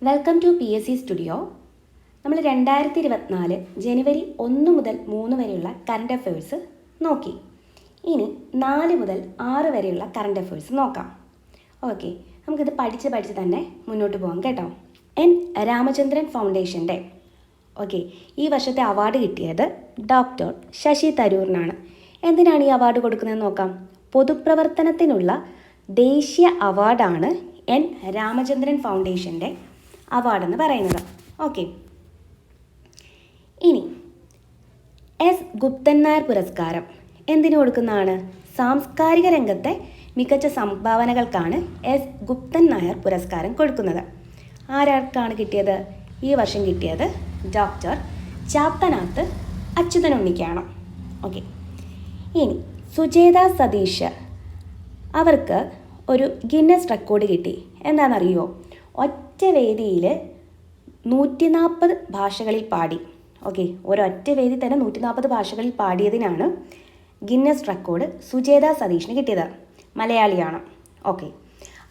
Welcome to PSC studio. നമ്മൾ 2024 ജനുവരി 1 മുതൽ 3 വരെയുള്ള കറണ്ട് അഫയേഴ്സ് നോക്കി. ഇനി 4 മുതൽ 6 വരെയുള്ള കറണ്ട് അഫയേഴ്സ് നോക്കാം. ഓക്കെ, നമുക്കിത് പഠിച്ച് തന്നെ മുന്നോട്ട് പോകാം കേട്ടോ. എൻ രാമചന്ദ്രൻ ഫൗണ്ടേഷൻ്റെ ഈ വർഷത്തെ അവാർഡ് കിട്ടിയത് ഡോക്ടർ ശശി തരൂരിനാണ്. എന്തിനാണ് ഈ അവാർഡ് കൊടുക്കുന്നതെന്ന് നോക്കാം. പൊതുപ്രവർത്തനത്തിനുള്ള ദേശീയ അവാർഡാണ് എൻ രാമചന്ദ്രൻ ഫൗണ്ടേഷൻ്റെ അവാർഡെന്ന് പറയുന്നത്. ഓക്കെ, ഇനി എസ് ഗുപ്തൻ നായർ പുരസ്കാരം എന്തിനു കൊടുക്കുന്നതാണ്? സാംസ്കാരിക രംഗത്തെ മികച്ച സംഭാവനകൾക്കാണ് എസ് ഗുപ്തൻ നായർ പുരസ്കാരം കൊടുക്കുന്നത്. ആരാർക്കാണ് കിട്ടിയത്? ഈ വർഷം കിട്ടിയത് ഡോക്ടർ ചാത്തനാത്ത് അച്യുതനുണ്ണിക്കാണ്. ഓക്കെ, ഇനി സുജേത സതീഷ്, അവർക്ക് ഒരു ഗിന്നസ് റെക്കോർഡ് കിട്ടി. എന്താണെന്നറിയുമോ? ഒറ്റ വേദിയിൽ 140 ഭാഷകളിൽ പാടി. ഓക്കെ, ഒരൊറ്റ വേദി തന്നെ 140 ഭാഷകളിൽ പാടിയതിനാണ് ഗിന്നസ് റെക്കോർഡ് സുജേത സതീഷിന് കിട്ടിയത്. മലയാളിയാണ്. ഓക്കെ,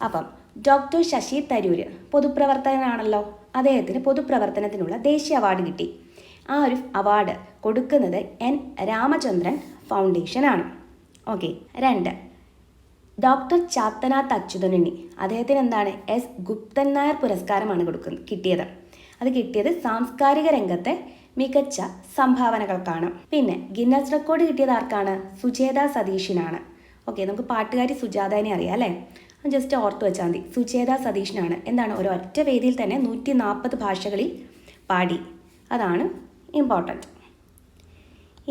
അപ്പം ഡോക്ടർ ശശി തരൂർ പൊതുപ്രവർത്തകനാണല്ലോ. അദ്ദേഹത്തിന് പൊതുപ്രവർത്തനത്തിനുള്ള ദേശീയ അവാർഡ് കിട്ടി. ആ ഒരു അവാർഡ് കൊടുക്കുന്നത് എൻ രാമചന്ദ്രൻ ഫൗണ്ടേഷനാണ്. ഓക്കെ, 2 ഡോക്ടർ ചാത്തനാത്ത് അച്യുതനുണ്ണി, അദ്ദേഹത്തിന് എന്താണ്? എസ് ഗുപ്തൻ നായർ പുരസ്കാരമാണ് കിട്ടിയത്. അത് കിട്ടിയത് സാംസ്കാരിക രംഗത്തെ മികച്ച സംഭാവനകൾക്കാണ്. പിന്നെ ഗിന്നസ് റെക്കോർഡ് കിട്ടിയത് ആർക്കാണ്? സുജേത സതീഷിനാണ്. ഓക്കെ, നമുക്ക് പാട്ടുകാരി സുജാതനെ അറിയാം അല്ലേ? ജസ്റ്റ് ഓർത്ത് വെച്ചാൽ മതി. സുജേത സതീഷിനാണ്. എന്താണ്? ഒരൊറ്റ വേദിയിൽ തന്നെ 140 ഭാഷകളിൽ പാടി. അതാണ് ഇമ്പോർട്ടൻറ്റ്.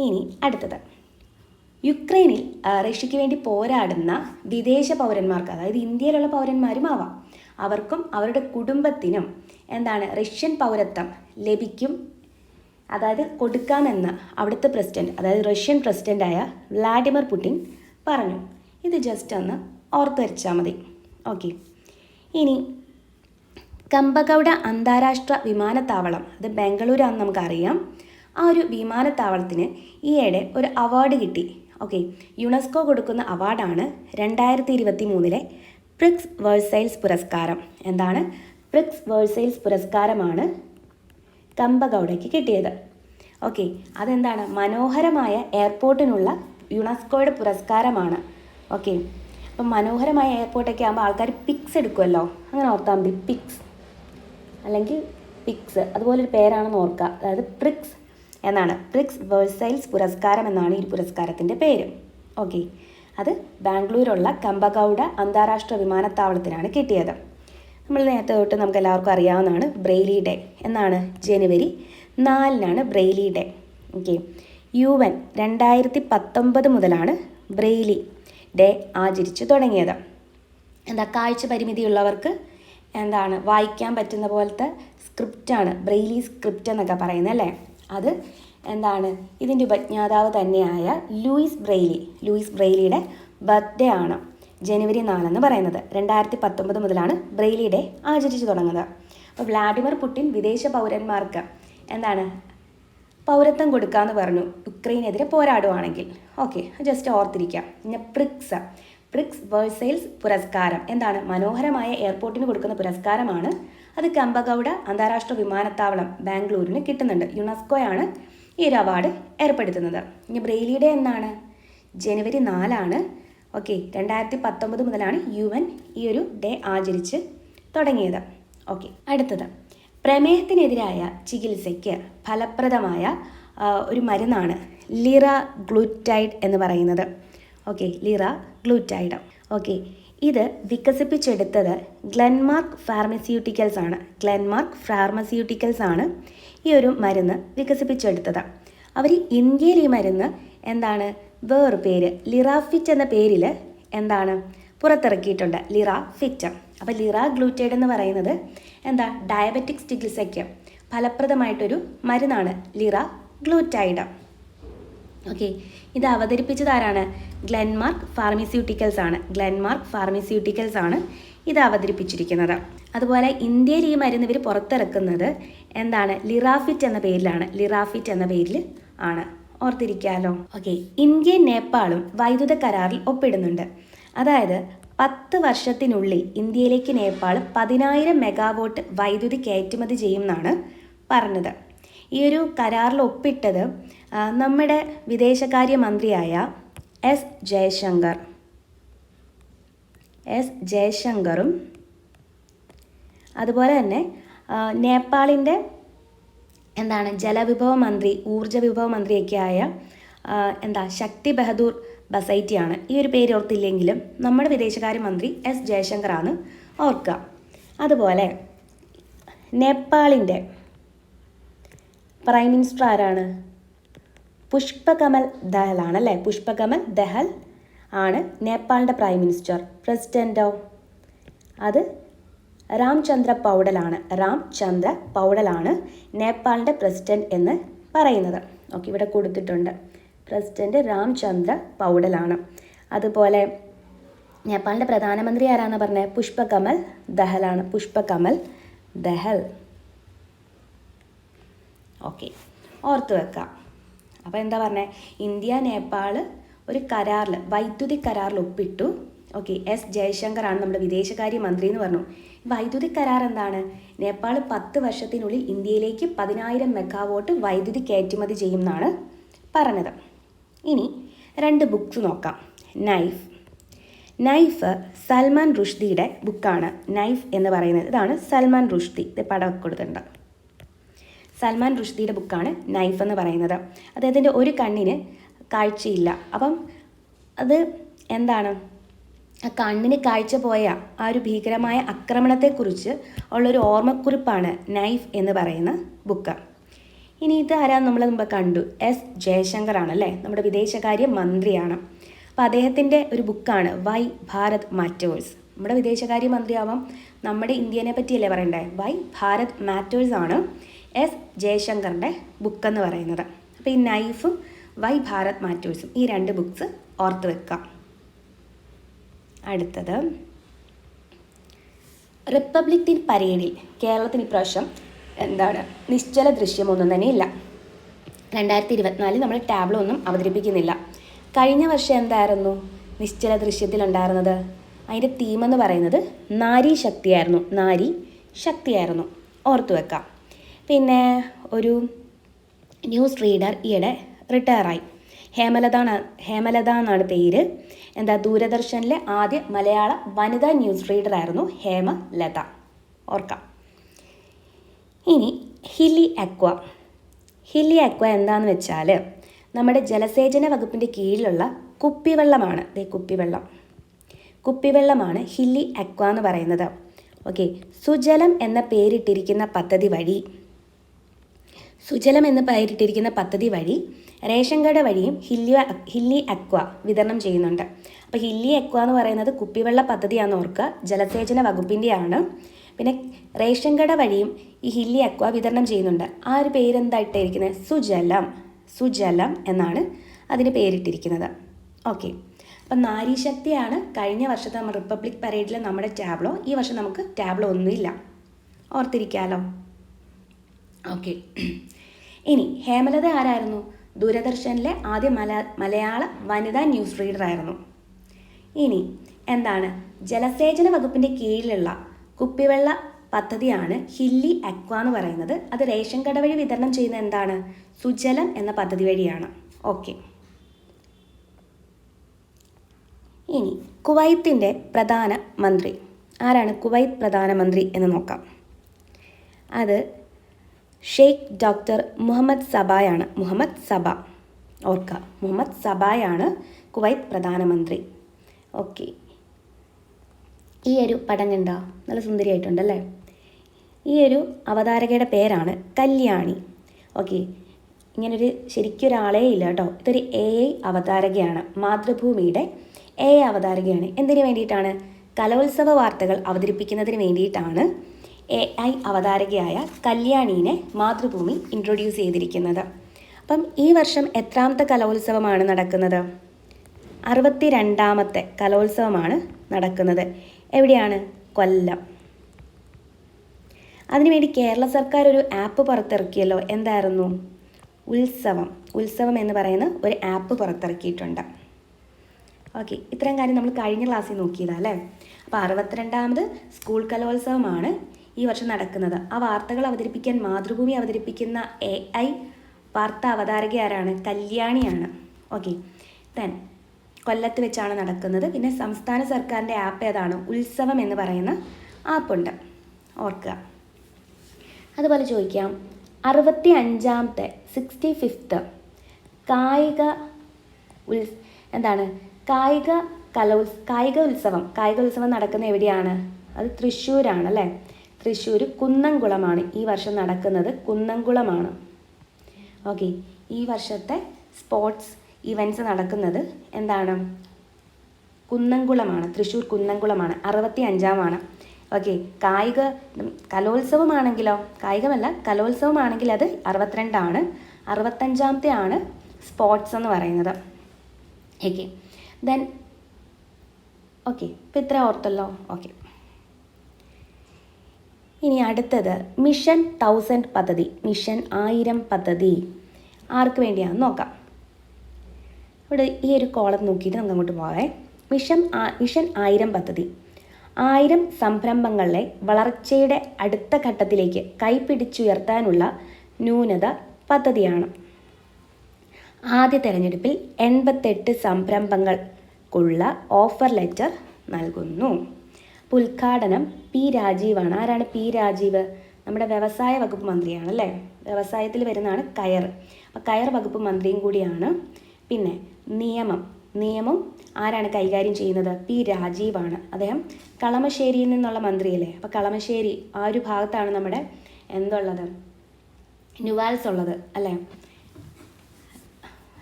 ഇനി അടുത്തത്, യുക്രൈനിൽ റഷ്യയ്ക്ക് വേണ്ടി പോരാടുന്ന വിദേശ പൗരന്മാർക്ക്, അതായത് ഇന്ത്യയിലുള്ള പൗരന്മാരും ആവാം, അവർക്കും അവരുടെ കുടുംബത്തിനും എന്താണ്? റഷ്യൻ പൗരത്വം ലഭിക്കും, അതായത് കൊടുക്കാമെന്ന് അവിടുത്തെ പ്രസിഡന്റ്, അതായത് റഷ്യൻ പ്രസിഡൻ്റായ വ്ളാഡിമിർ പുടിൻ പറഞ്ഞു. ഇത് ജസ്റ്റ് ഒന്ന് ഓർത്ത് വച്ചാൽ മതി. ഓക്കെ, ഇനി കമ്പഗൗഡ അന്താരാഷ്ട്ര വിമാനത്താവളം, അത് ബാംഗ്ലൂരാണെന്ന് നമുക്കറിയാം. ആ ഒരു വിമാനത്താവളത്തിന് ഈയിടെ ഒരു അവാർഡ് കിട്ടി. ഓക്കെ, യുനെസ്കോ കൊടുക്കുന്ന അവാർഡാണ് 2023 പ്രിക്സ് വേഴ്സൈൽസ് പുരസ്കാരം. എന്താണ്? പ്രിക്സ് വേഴ്സൈൽസ് പുരസ്കാരമാണ് കമ്പഗൗഡയ്ക്ക് കിട്ടിയത്. ഓക്കെ, അതെന്താണ്? മനോഹരമായ എയർപോർട്ടിനുള്ള യുനെസ്കോയുടെ പുരസ്കാരമാണ്. ഓക്കെ, അപ്പം മനോഹരമായ എയർപോർട്ടൊക്കെ ആകുമ്പോൾ ആൾക്കാർ പിക്സ് എടുക്കുമല്ലോ, അങ്ങനെ ഓർത്താൽ മതി. പിക്സ് അല്ലെങ്കിൽ പിക്സ്, അതുപോലൊരു പേരാണെന്ന് ഓർക്കുക. അതായത് പ്രിക്സ് എന്നാണ്. പ്രിക്സ് വേഴ്സൈൽസ് പുരസ്കാരം എന്നാണ് ഈ പുരസ്കാരത്തിൻ്റെ പേര്. ഓക്കെ, അത് ബാംഗ്ലൂരുള്ള കമ്പഗൗഡ അന്താരാഷ്ട്ര വിമാനത്താവളത്തിനാണ് കിട്ടിയത്. നമ്മൾ നേരത്തെ തൊട്ട് നമുക്ക് എല്ലാവർക്കും അറിയാവുന്നതാണ് ബ്രെയിലി ഡേ. എന്നാണ്? ജനുവരി 4 ബ്രെയിലി ഡേ. ഓക്കെ, UN 2019 മുതലാണ് ബ്രെയിലി ഡേ ആചരിച്ചു തുടങ്ങിയത്. എന്താ? കാഴ്ച പരിമിതിയുള്ളവർക്ക് എന്താണ് വായിക്കാൻ പറ്റുന്ന പോലത്തെ സ്ക്രിപ്റ്റാണ് ബ്രെയിലി സ്ക്രിപ്റ്റ് എന്നൊക്കെ പറയുന്നത് അല്ലേ? അത് എന്താണ്? ഇതിൻ്റെ ഉപജ്ഞാതാവ് തന്നെയായ ലൂയിസ് ബ്രെയിലിയുടെ ബർത്ത്ഡേ ആണ് ജനുവരി 4 പറയുന്നത്. 2019 മുതലാണ് ബ്രെയിലി ഡേ ആചരിച്ചു തുടങ്ങുന്നത്. അപ്പോൾ വ്ളാഡിമിർ പുടിൻ വിദേശ പൗരന്മാർക്ക് എന്താണ്? പൗരത്വം കൊടുക്കാമെന്ന് പറഞ്ഞു, യുക്രൈനെതിരെ പോരാടുവാണെങ്കിൽ. Okay, just ഓർത്തിരിക്കാം. പിന്നെ പ്രിക്സ് വേഴ്സൈൽസ് പുരസ്കാരം എന്താണ്? മനോഹരമായ എയർപോർട്ടിന് കൊടുക്കുന്ന പുരസ്കാരമാണ്. അത് കമ്പഗൗഡ അന്താരാഷ്ട്ര വിമാനത്താവളം ബാംഗ്ലൂരിന് കിട്ടുന്നുണ്ട്. യുനെസ്കോയാണ് ഈ ഒരു അവാർഡ് ഏർപ്പെടുത്തുന്നത്. ഇനി ബ്രെയിലി ഡേ എന്നാണ്? ജനുവരി 4. ഓക്കെ, 2019 മുതലാണ് UN ഈ ഒരു ഡേ ആചരിച്ച് തുടങ്ങിയത്. ഓക്കെ, അടുത്തത്, പ്രമേഹത്തിനെതിരായ ചികിത്സയ്ക്ക് ഫലപ്രദമായ ഒരു മരുന്നാണ് ലിറാഗ്ലൂറ്റൈഡ് എന്ന് പറയുന്നത്. ഓക്കെ, ലിറാഗ്ലൂറ്റൈഡ്. ഓക്കെ, ഇത് വികസിപ്പിച്ചെടുത്തത് ഗ്ലെൻമാർക്ക് ഫാർമസ്യൂട്ടിക്കൽസ് ആണ് ഈ ഒരു മരുന്ന് വികസിപ്പിച്ചെടുത്തത്. അവർ ഇന്ത്യയിൽ ഈ മരുന്ന് എന്താണ്? വേറൊരു പേര് ലിറാഫിറ്റ് എന്ന പേരിൽ എന്താണ് പുറത്തിറക്കിയിട്ടുണ്ട്, ലിറാഫിറ്റ്. അപ്പോൾ ലിറാഗ്ലൂറ്റൈഡ് എന്ന് പറയുന്നത് എന്താ? ഡയബറ്റിക്സ് ചികിത്സയ്ക്ക് ഫലപ്രദമായിട്ടൊരു മരുന്നാണ് ലിറാഗ്ലൂറ്റൈഡ്. ഓക്കെ, ഇത് അവതരിപ്പിച്ചത് ആരാണ്? ഗ്ലെൻമാർക്ക് ഫാർമസ്യൂട്ടിക്കൽസ് ആണ് ഇത് അവതരിപ്പിച്ചിരിക്കുന്നത്. അതുപോലെ ഇന്ത്യയിൽ ഈ മരുന്ന് ഇവർ പുറത്തിറക്കുന്നത് എന്താണ്? ലിറാഫിറ്റ് എന്ന പേരിൽ ആണ്. ഓർത്തിരിക്കാമല്ലോ. ഓക്കെ, ഇന്ത്യയും നേപ്പാളും വൈദ്യുത കരാറിൽ ഒപ്പിടുന്നുണ്ട്. അതായത് 10 വർഷത്തിനുള്ളിൽ ഇന്ത്യയിലേക്ക് നേപ്പാൾ 10,000 മെഗാവാട്ട് വൈദ്യുതി കയറ്റുമതി ചെയ്യുമെന്നാണ് പറഞ്ഞത്. ഈ ഒരു കരാറിൽ ഒപ്പിട്ടത് നമ്മുടെ വിദേശകാര്യമന്ത്രിയായ എസ് ജയശങ്കറും അതുപോലെ തന്നെ നേപ്പാളിൻ്റെ ജലവിഭവ മന്ത്രി, ഊർജ്ജ വിഭവ മന്ത്രിയൊക്കെയായ ശക്തി ബഹദൂർ ബസൈറ്റിയാണ്. ഈ ഒരു പേര് ഓർത്തില്ലെങ്കിലും നമ്മുടെ വിദേശകാര്യമന്ത്രി എസ് ജയശങ്കറാണ് ഓർക്കുക. അതുപോലെ നേപ്പാളിൻ്റെ പ്രൈം മിനിസ്റ്റർ ആരാണ്? പുഷ്പകമൽ ദഹലാണ് അല്ലേ? പുഷ്പകമൽ ദഹൽ ആണ് നേപ്പാളിൻ്റെ പ്രൈം മിനിസ്റ്റർ. പ്രസിഡൻറ്റോ? അത് രാംചന്ദ്ര പൗഡലാണ് നേപ്പാളിൻ്റെ പ്രസിഡന്റ് എന്ന് പറയുന്നത്. ഓക്കെ, ഇവിടെ കൊടുത്തിട്ടുണ്ട്. പ്രസിഡന്റ് രാംചന്ദ്ര പൗഡലാണ്. അതുപോലെ നേപ്പാളിൻ്റെ പ്രധാനമന്ത്രി ആരാന്ന് പറഞ്ഞത്? പുഷ്പകമൽ ദഹലാണ്. പുഷ്പകമൽ ദഹൽ. ഓക്കെ, ഓർത്തു വെക്കാം. അപ്പോൾ എന്താ പറഞ്ഞത്? ഇന്ത്യ നേപ്പാൾ ഒരു കരാറിൽ, വൈദ്യുതി കരാറിൽ ഒപ്പിട്ടു. ഓക്കെ, എസ് ജയശങ്കറാണ് നമ്മുടെ വിദേശകാര്യ മന്ത്രി എന്ന് പറഞ്ഞു. വൈദ്യുതി കരാർ എന്താണ്? നേപ്പാൾ 10 വർഷത്തിനുള്ളിൽ ഇന്ത്യയിലേക്ക് 10,000 മെഗാവാട്ട് വൈദ്യുതി കയറ്റുമതി ചെയ്യും എന്നാണ് പറഞ്ഞത്. ഇനി 2 ബുക്സ് നോക്കാം. നൈഫ് സൽമാൻ റുഷ്ദിയുടെ ബുക്കാണ്. നൈഫ് എന്ന് പറയുന്നത് ഇതാണ്. സൽമാൻ റുഷ്ദി, ഇത് പടം കൊടുത്തിട്ടുണ്ട്. സൽമാൻ റുഷ്ദിയുടെ ബുക്കാണ് നൈഫ് എന്ന് പറയുന്നത്. അദ്ദേഹത്തിൻ്റെ ഒരു കണ്ണിന് കാഴ്ചയില്ല. അപ്പം അത് എന്താണ്? ആ കണ്ണിന് കാഴ്ച പോയ ആ ഒരു ഭീകരമായ ആക്രമണത്തെക്കുറിച്ച് ഉള്ളൊരു ഓർമ്മക്കുറിപ്പാണ് നൈഫ് എന്ന് പറയുന്ന ബുക്ക്. ഇനി ഇത് ആരാന്ന് നമ്മൾ മുമ്പ് കണ്ടു? എസ് ജയശങ്കറാണ് അല്ലേ? നമ്മുടെ വിദേശകാര്യ മന്ത്രിയാണ്. അപ്പോൾ അദ്ദേഹത്തിൻ്റെ ഒരു ബുക്കാണ് വൈ ഭാരത് മാറ്റേഴ്സ്. നമ്മുടെ വിദേശകാര്യ മന്ത്രിയാവാം, നമ്മുടെ ഇന്ത്യനെ പറ്റിയല്ലേ പറയണ്ടേ? വൈ ഭാരത് മാറ്റേഴ്സ് ആണ് എസ് ജയശങ്കറിൻ്റെ ബുക്കെന്ന് പറയുന്നത്. അപ്പോൾ ഈ നൈഫും വൈ ഭാരത് മാറ്റേഴ്സും, ഈ 2 ബുക്സ് ഓർത്ത് വെക്കാം. അടുത്തത് റിപ്പബ്ലിക് ദിൻ പരേഡിൽ കേരളത്തിന് ഇപ്രാവശ്യം നിശ്ചല ദൃശ്യമൊന്നും തന്നെ ഇല്ല. 2024 നമ്മൾ ടാബ്ലോ ഒന്നും അവതരിപ്പിക്കുന്നില്ല. കഴിഞ്ഞ വർഷം എന്തായിരുന്നു നിശ്ചല ദൃശ്യത്തിലുണ്ടായിരുന്നത്? അതിൻ്റെ തീമെന്ന് പറയുന്നത് നാരി ശക്തിയായിരുന്നു. ഓർത്തു വെക്കാം. പിന്നെ ഒരു ന്യൂസ് റീഡർ ഈയിടെ റിട്ടയറായി. ഹേമലത എന്നാണ് പേര്. ദൂരദർശനിലെ ആദ്യ മലയാള വനിതാ ന്യൂസ് റീഡറായിരുന്നു ഹേമലത. ഓർക്കാം. ഇനി ഹില്ലി അക്വ എന്താണെന്ന് വെച്ചാൽ നമ്മുടെ ജലസേചന വകുപ്പിൻ്റെ കീഴിലുള്ള കുപ്പിവെള്ളമാണ്. കുപ്പിവെള്ളമാണ് ഹില്ലി അക്വ എന്ന് പറയുന്നത്. ഓക്കെ, സുജലം എന്ന പേരിട്ടിരിക്കുന്ന പദ്ധതി വഴി റേഷൻ കട വഴിയും ഹില്ലി അക്വ വിതരണം ചെയ്യുന്നുണ്ട്. അപ്പോൾ ഹില്ലി അക്വ എന്ന് പറയുന്നത് കുപ്പിവെള്ള പദ്ധതിയാണെന്ന് ഓർക്കുക, ജലസേചന വകുപ്പിൻ്റെയാണ്. പിന്നെ റേഷൻ കട വഴിയും ഈ ഹില്ലി അക്വ വിതരണം ചെയ്യുന്നുണ്ട്. ആ ഒരു പേരെന്തായിട്ടിരിക്കുന്നത്? സുജലം എന്നാണ് അതിന് പേരിട്ടിരിക്കുന്നത്. ഓക്കെ, അപ്പം നാരീശക്തിയാണ് കഴിഞ്ഞ വർഷത്തെ നമ്മൾ റിപ്പബ്ലിക് പരേഡിൽ നമ്മുടെ ടാബ്ലോ. ഈ വർഷം നമുക്ക് ടാബ്ലോ ഒന്നുമില്ല, ഓർത്തിരിക്കാമല്ലോ. ഓക്കെ, ഇനി ഹേമലത ആരായിരുന്നു? ദൂരദർശനിലെ ആദ്യ മലയാള വനിതാ ന്യൂസ് റീഡറായിരുന്നു. ഇനി ജലസേചന വകുപ്പിൻ്റെ കീഴിലുള്ള കുപ്പിവെള്ള പദ്ധതിയാണ് ഹില്ലി അക്വ എന്ന് പറയുന്നത്. അത് റേഷൻ കട വഴി വിതരണം ചെയ്യുന്ന സുജലം എന്ന പദ്ധതി വഴിയാണ്. ഓക്കെ, ഇനി കുവൈത്തിൻ്റെ പ്രധാനമന്ത്രി ആരാണ്? കുവൈത്ത് പ്രധാനമന്ത്രി എന്ന് നോക്കാം. അത് ഷെയ്ഖ് ഡോക്ടർ മുഹമ്മദ് സബായാണ്. മുഹമ്മദ് സബായാണ് കുവൈത്ത് പ്രധാനമന്ത്രി. ഓക്കെ, ഈ ഒരു പടം കണ്ടോ? നല്ല സുന്ദരിയായിട്ടുണ്ടല്ലേ? ഈ ഒരു അവതാരകയുടെ പേരാണ് കല്യാണി. ഓക്കെ, ഇങ്ങനൊരു ശരിക്കൊരാളേ ഇല്ല കേട്ടോ. ഇതൊരു AI അവതാരകയാണ്. മാതൃഭൂമിയുടെ AI അവതാരകയാണ്. എന്തിനു വേണ്ടിയിട്ടാണ്? കലോത്സവ വാർത്തകൾ അവതരിപ്പിക്കുന്നതിന് വേണ്ടിയിട്ടാണ് AI അവതാരകയായ കല്യാണീനെ മാതൃഭൂമി ഇൻട്രൊഡ്യൂസ് ചെയ്തിരിക്കുന്നത്. അപ്പം ഈ വർഷം എത്രാമത്തെ കലോത്സവമാണ് നടക്കുന്നത്? 62ാമത്തെ കലോത്സവമാണ് നടക്കുന്നത്. എവിടെയാണ്? കൊല്ലം. അതിനുവേണ്ടി കേരള സർക്കാർ ഒരു ആപ്പ് പുറത്തിറക്കിയല്ലോ. എന്തായിരുന്നു? ഉത്സവം എന്ന് പറയുന്ന ഒരു ആപ്പ് പുറത്തിറക്കിയിട്ടുണ്ട്. ഓക്കെ, ഇത്രയും കാര്യം നമ്മൾ കഴിഞ്ഞ ക്ലാസ്സിൽ നോക്കിയതാണ് അല്ലേ. അപ്പോൾ 62ാമത് സ്കൂൾ കലോത്സവമാണ് ഈ വർഷം നടക്കുന്നത്. ആ വാർത്തകൾ അവതരിപ്പിക്കാൻ മാതൃഭൂമി അവതരിപ്പിക്കുന്ന AI വാർത്താ അവതാരക ആരാണ്? കല്യാണിയാണ്. ഓക്കെ, ദെൻ കൊല്ലത്ത് വെച്ചാണ് നടക്കുന്നത്. പിന്നെ സംസ്ഥാന സർക്കാരിൻ്റെ ആപ്പ് ഏതാണ്? ഉത്സവം എന്ന് പറയുന്ന ആപ്പുണ്ട്, ഓർക്കുക. അതുപോലെ ചോദിക്കാം, 65ാമത്തെ 65th കായിക ഉത്സവം നടക്കുന്ന എവിടെയാണ്? അത് തൃശ്ശൂരാണ് അല്ലേ. തൃശ്ശൂർ കുന്നംകുളമാണ് ഈ വർഷം നടക്കുന്നത്. കുന്നംകുളമാണ്. ഓക്കെ, ഈ വർഷത്തെ സ്പോർട്സ് ഇവൻറ്റ്സ് നടക്കുന്നത് എന്താണ്? കുന്നംകുളമാണ്. തൃശ്ശൂർ കുന്നംകുളമാണ്. 65ാമാണ്. ഓക്കെ, കലോത്സവമാണെങ്കിലോ, കായികമല്ല കലോത്സവമാണെങ്കിൽ അത് 62ആണ്. 65ാമത്തെ ആണ് സ്പോർട്സ് എന്ന് പറയുന്നത്. ഓക്കെ, ദെൻ ഓക്കെ, ഇപ്പം ഇത്ര ഓർത്തല്ലോ. ഓക്കെ, ഇനി അടുത്തത് മിഷൻ 1000 പദ്ധതി. മിഷൻ 1000 പദ്ധതി ആർക്ക് വേണ്ടിയാണെന്ന് നോക്കാം. ഇവിടെ ഈ ഒരു കോളം നോക്കിയിട്ട് നമുക്ക് അങ്ങോട്ട് പോകാം. മിഷൻ 1000 പദ്ധതി 1000 സംരംഭങ്ങളെ വളർച്ചയുടെ അടുത്ത ഘട്ടത്തിലേക്ക് കൈപിടിച്ചുയർത്താനുള്ള ന്യൂനത പദ്ധതിയാണ്. ആദ്യ തെരഞ്ഞെടുപ്പിൽ 88 സംരംഭങ്ങൾക്കുള്ള ഓഫർ ലെറ്റർ നൽകുന്നു. ഉദ്ഘാടനം പി രാജീവാണ്. ആരാണ് പി രാജീവ്? നമ്മുടെ വ്യവസായ വകുപ്പ് മന്ത്രിയാണ് അല്ലേ. വ്യവസായത്തിൽ വരുന്നതാണ് കയർ. അപ്പോൾ കയർ വകുപ്പ് മന്ത്രിയും കൂടിയാണ്. പിന്നെ നിയമം ആരാണ് കൈകാര്യം ചെയ്യുന്നത്? പി രാജീവാണ്. അദ്ദേഹം കളമശ്ശേരിയിൽ നിന്നുള്ള മന്ത്രിയല്ലേ. അപ്പോൾ കളമശ്ശേരി ആ ഒരു ഭാഗത്താണ് നമ്മുടെ എന്തുള്ളത്, ന്യൂവാൽസ് ഉള്ളത് അല്ലേ,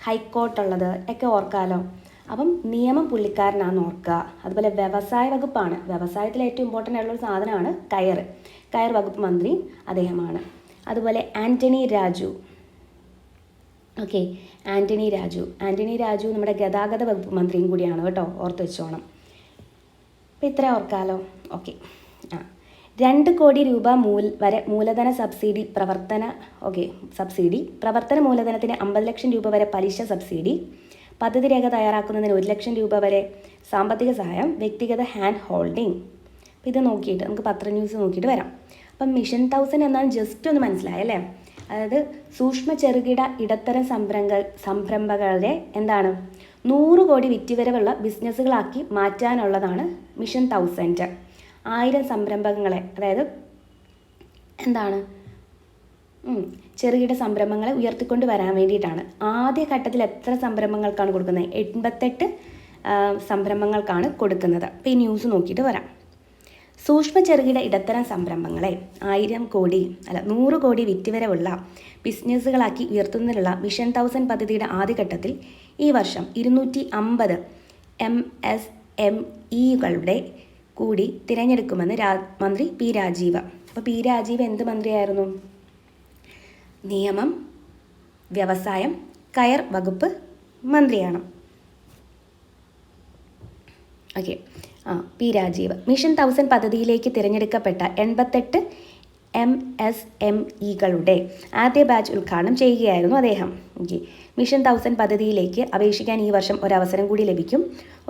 ഹൈക്കോർട്ടുള്ളത് ഒക്കെ ഓർക്കാലോ. അപ്പം നിയമം പുള്ളിക്കാരനാണെന്ന് ഓർക്കുക. അതുപോലെ വ്യവസായ വകുപ്പാണ്. വ്യവസായത്തിൽ ഏറ്റവും ഇമ്പോർട്ടൻ്റ് ആയിട്ടുള്ളൊരു സാധനമാണ് കയർ വകുപ്പ് മന്ത്രി അദ്ദേഹമാണ്. അതുപോലെ ആൻ്റണി രാജു. ഓക്കെ, ആൻ്റണി രാജു നമ്മുടെ ഗതാഗത വകുപ്പ് മന്ത്രിയും കൂടിയാണ് കേട്ടോ, ഓർത്ത് വെച്ചോണം. അപ്പോൾ ഇത്ര ഓർക്കാലോ. ഓക്കെ, 2 കോടി രൂപ വരെ മൂലധന സബ്സിഡി പ്രവർത്തന മൂലധനത്തിന് 50 ലക്ഷം രൂപ വരെ പലിശ സബ്സിഡി, പദ്ധതി രേഖ തയ്യാറാക്കുന്നതിന് 1 ലക്ഷം രൂപ വരെ സാമ്പത്തിക സഹായം, വ്യക്തിഗത ഹാൻഡ് ഹോൾഡിംഗ്. അപ്പോൾ ഇത് നോക്കിയിട്ട് നമുക്ക് പത്ര ന്യൂസ് നോക്കിയിട്ട് വരാം. അപ്പം മിഷൻ 1000 എന്നാൽ ജസ്റ്റ് ഒന്ന് മനസ്സിലായല്ലേ. അതായത് സൂക്ഷ്മ ചെറുകിട ഇടത്തരം സംരംഭകരെ 100 കോടി വിറ്റുവരവുള്ള ബിസിനസ്സുകളാക്കി മാറ്റാനുള്ളതാണ് മിഷൻ 1000. 1000 സംരംഭങ്ങളെ, അതായത് ചെറുകിട സംരംഭങ്ങളെ ഉയർത്തിക്കൊണ്ട് വരാൻ വേണ്ടിയിട്ടാണ്. ആദ്യ ഘട്ടത്തിൽ എത്ര സംരംഭങ്ങൾക്കാണ് കൊടുക്കുന്നത്? 88 സംരംഭങ്ങൾക്കാണ് കൊടുക്കുന്നത്. അപ്പോൾ ഈ ന്യൂസ് നോക്കിയിട്ട് വരാം. സൂക്ഷ്മ ചെറുകിട ഇടത്തരം സംരംഭങ്ങളെ 100 കോടി വിറ്റുവരവുള്ള ബിസിനസ്സുകളാക്കി ഉയർത്തുന്നതിനുള്ള മിഷൻ 1000 പദ്ധതിയുടെ ആദ്യഘട്ടത്തിൽ ഈ വർഷം 250 MSMEകളുടെ കൂടി തിരഞ്ഞെടുക്കുമെന്ന് മന്ത്രി പി രാജീവ്. അപ്പോൾ പി രാജീവ് എന്ത് മന്ത്രിയായിരുന്നു? നിയമം, വ്യവസായം, കയർ വകുപ്പ് മന്ത്രിയാണ്. Okay, P Rajeev. മിഷൻ 1000 പദ്ധതിയിലേക്ക് തിരഞ്ഞെടുക്കപ്പെട്ട 88 MSMEകളുടെ ആദ്യ ബാച്ച് ഉദ്ഘാടനം ചെയ്യുകയായിരുന്നു അദ്ദേഹം. ഓക്കെ, മിഷൻ 1000 പദ്ധതിയിലേക്ക് അപേക്ഷിക്കാൻ ഈ വർഷം ഒരവസരം കൂടി ലഭിക്കും.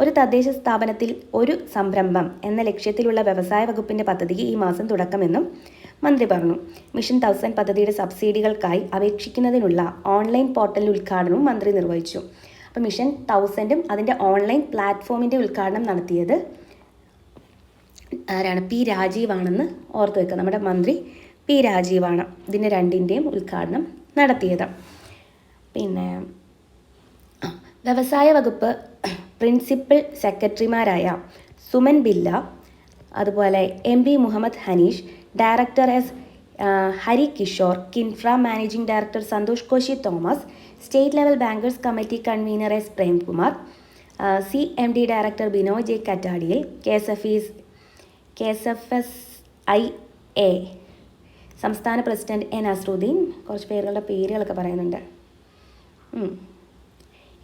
ഒരു തദ്ദേശ സ്ഥാപനത്തിൽ ഒരു സംരംഭം എന്ന ലക്ഷ്യത്തിലുള്ള വ്യവസായ വകുപ്പിൻ്റെ പദ്ധതിക്ക് ഈ മാസം തുടക്കമെന്നും മന്ത്രി പറഞ്ഞു. മിഷൻ 1000 പദ്ധതിയുടെ സബ്സിഡികൾക്കായി അപേക്ഷിക്കുന്നതിനുള്ള ഓൺലൈൻ പോർട്ടലിൻ്റെ ഉദ്ഘാടനവും മന്ത്രി നിർവഹിച്ചു. അപ്പോൾ മിഷൻ 1000ഉം അതിൻ്റെ ഓൺലൈൻ പ്ലാറ്റ്ഫോമിൻ്റെ ഉദ്ഘാടനം നടത്തിയത് ആരാണ്? പി രാജീവാണെന്ന് ഓർത്ത് വെക്കുക. നമ്മുടെ മന്ത്രി പി രാജീവാണ് ഇതിൻ്റെ രണ്ടിൻ്റെയും ഉദ്ഘാടനം നടത്തിയത്. പിന്നെ വ്യവസായ വകുപ്പ് പ്രിൻസിപ്പൽ സെക്രട്ടറിമാരായ സുമൻ ബില്ല, അതുപോലെ MB Muhammad Hanish, director Hari Kishore, KINFRA managing director Santhosh Koshy Thomas, state level bankers committee convener Premkumar, CMD director Binoy J Kattadiyil, KSFSIA സംസ്ഥാന പ്രസിഡന്റ് നസറുദ്ദീൻ, കുറച്ച് പേരുകളുടെ പേരുകളൊക്കെ പറയുന്നുണ്ട്,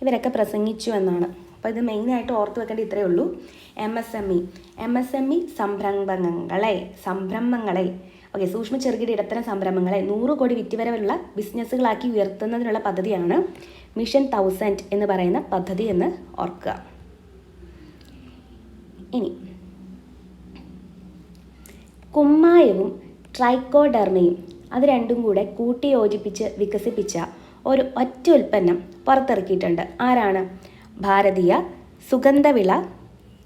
ഇവരൊക്കെ പ്രസംഗിച്ചു എന്നാണ്. അപ്പോൾ ഇത് മെയിനായിട്ട് ഓർത്ത് വെക്കേണ്ട ഇത്രയേ ഉള്ളൂ. MSME സംരംഭങ്ങളെ ഓക്കെ, സൂക്ഷ്മ ചെറുകിട ഇടത്തരം സംരംഭങ്ങളെ 100 കോടി വിറ്റുവരവുള്ള ബിസിനസ്സുകളാക്കി ഉയർത്തുന്നതിനുള്ള പദ്ധതിയാണ് മിഷൻ 1000 എന്ന് പറയുന്ന പദ്ധതി എന്ന് ഓർക്കുക. ഇനി കുമ്മായവും ട്രൈക്കോഡെർമയും അത് രണ്ടും കൂടെ കൂട്ടിയോജിപ്പിച്ച് വികസിപ്പിച്ച ഒരു ഒറ്റ ഉൽപ്പന്നം പുറത്തിറക്കിയിട്ടുണ്ട്. ആരാണ്? ഭാരതീയ സുഗന്ധവിള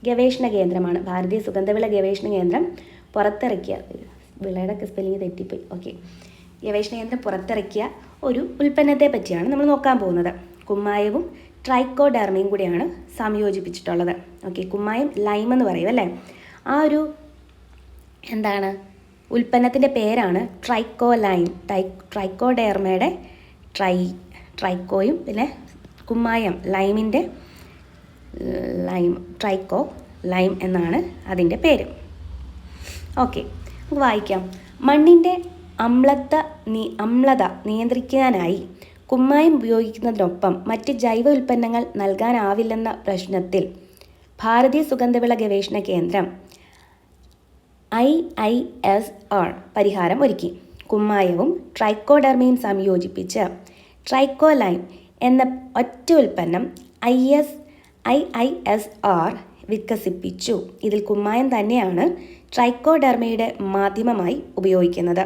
ഗവേഷണ കേന്ദ്രമാണ്. ഭാരതീയ സുഗന്ധവിള ഗവേഷണ കേന്ദ്രം പുറത്തിറക്കിയ, വിളയുടെ സ്പെല്ലിങ് തെറ്റിപ്പോയി, ഓക്കെ, ഗവേഷണ കേന്ദ്രം പുറത്തിറക്കിയ ഒരു ഉൽപ്പന്നത്തെ പറ്റിയാണ് നമ്മൾ നോക്കാൻ പോകുന്നത്. കുമ്മായവും ട്രൈക്കോഡെർമയും കൂടിയാണ് സംയോജിപ്പിച്ചിട്ടുള്ളത്. ഓക്കെ, കുമ്മായം ലൈം എന്ന് പറയും അല്ലേ. ആ ഒരു എന്താണ് ഉൽപ്പന്നത്തിൻ്റെ പേരാണ് ട്രൈക്കോലൈം. ട്രൈക്കോഡെർമയുടെ ട്രൈക്കോയും പിന്നെ കുമ്മായം ലൈമിൻ്റെ ട്രൈക്കോ ലൈം എന്നാണ് അതിൻ്റെ പേര്. ഓക്കെ, നമുക്ക് വായിക്കാം. മണ്ണിൻ്റെ അമ്ലത നിയന്ത്രിക്കാനായി കുമ്മായം ഉപയോഗിക്കുന്നതിനൊപ്പം മറ്റ് ജൈവ ഉൽപ്പന്നങ്ങൾ നൽകാനാവില്ലെന്ന പ്രശ്നത്തിൽ ഭാരതീയ സുഗന്ധവിള ഗവേഷണ കേന്ദ്രം IISR പരിഹാരം ഒരുക്കി. കുമ്മായവും ട്രൈക്കോഡെർമയും സംയോജിപ്പിച്ച് ട്രൈക്കോലൈം എന്ന ഒറ്റ ഉൽപ്പന്നം IISR വികസിപ്പിച്ചു. ഇതിൽ കുമ്മായം തന്നെയാണ് ട്രൈക്കോഡെർമയുടെ മാധ്യമമായി ഉപയോഗിക്കുന്നത്.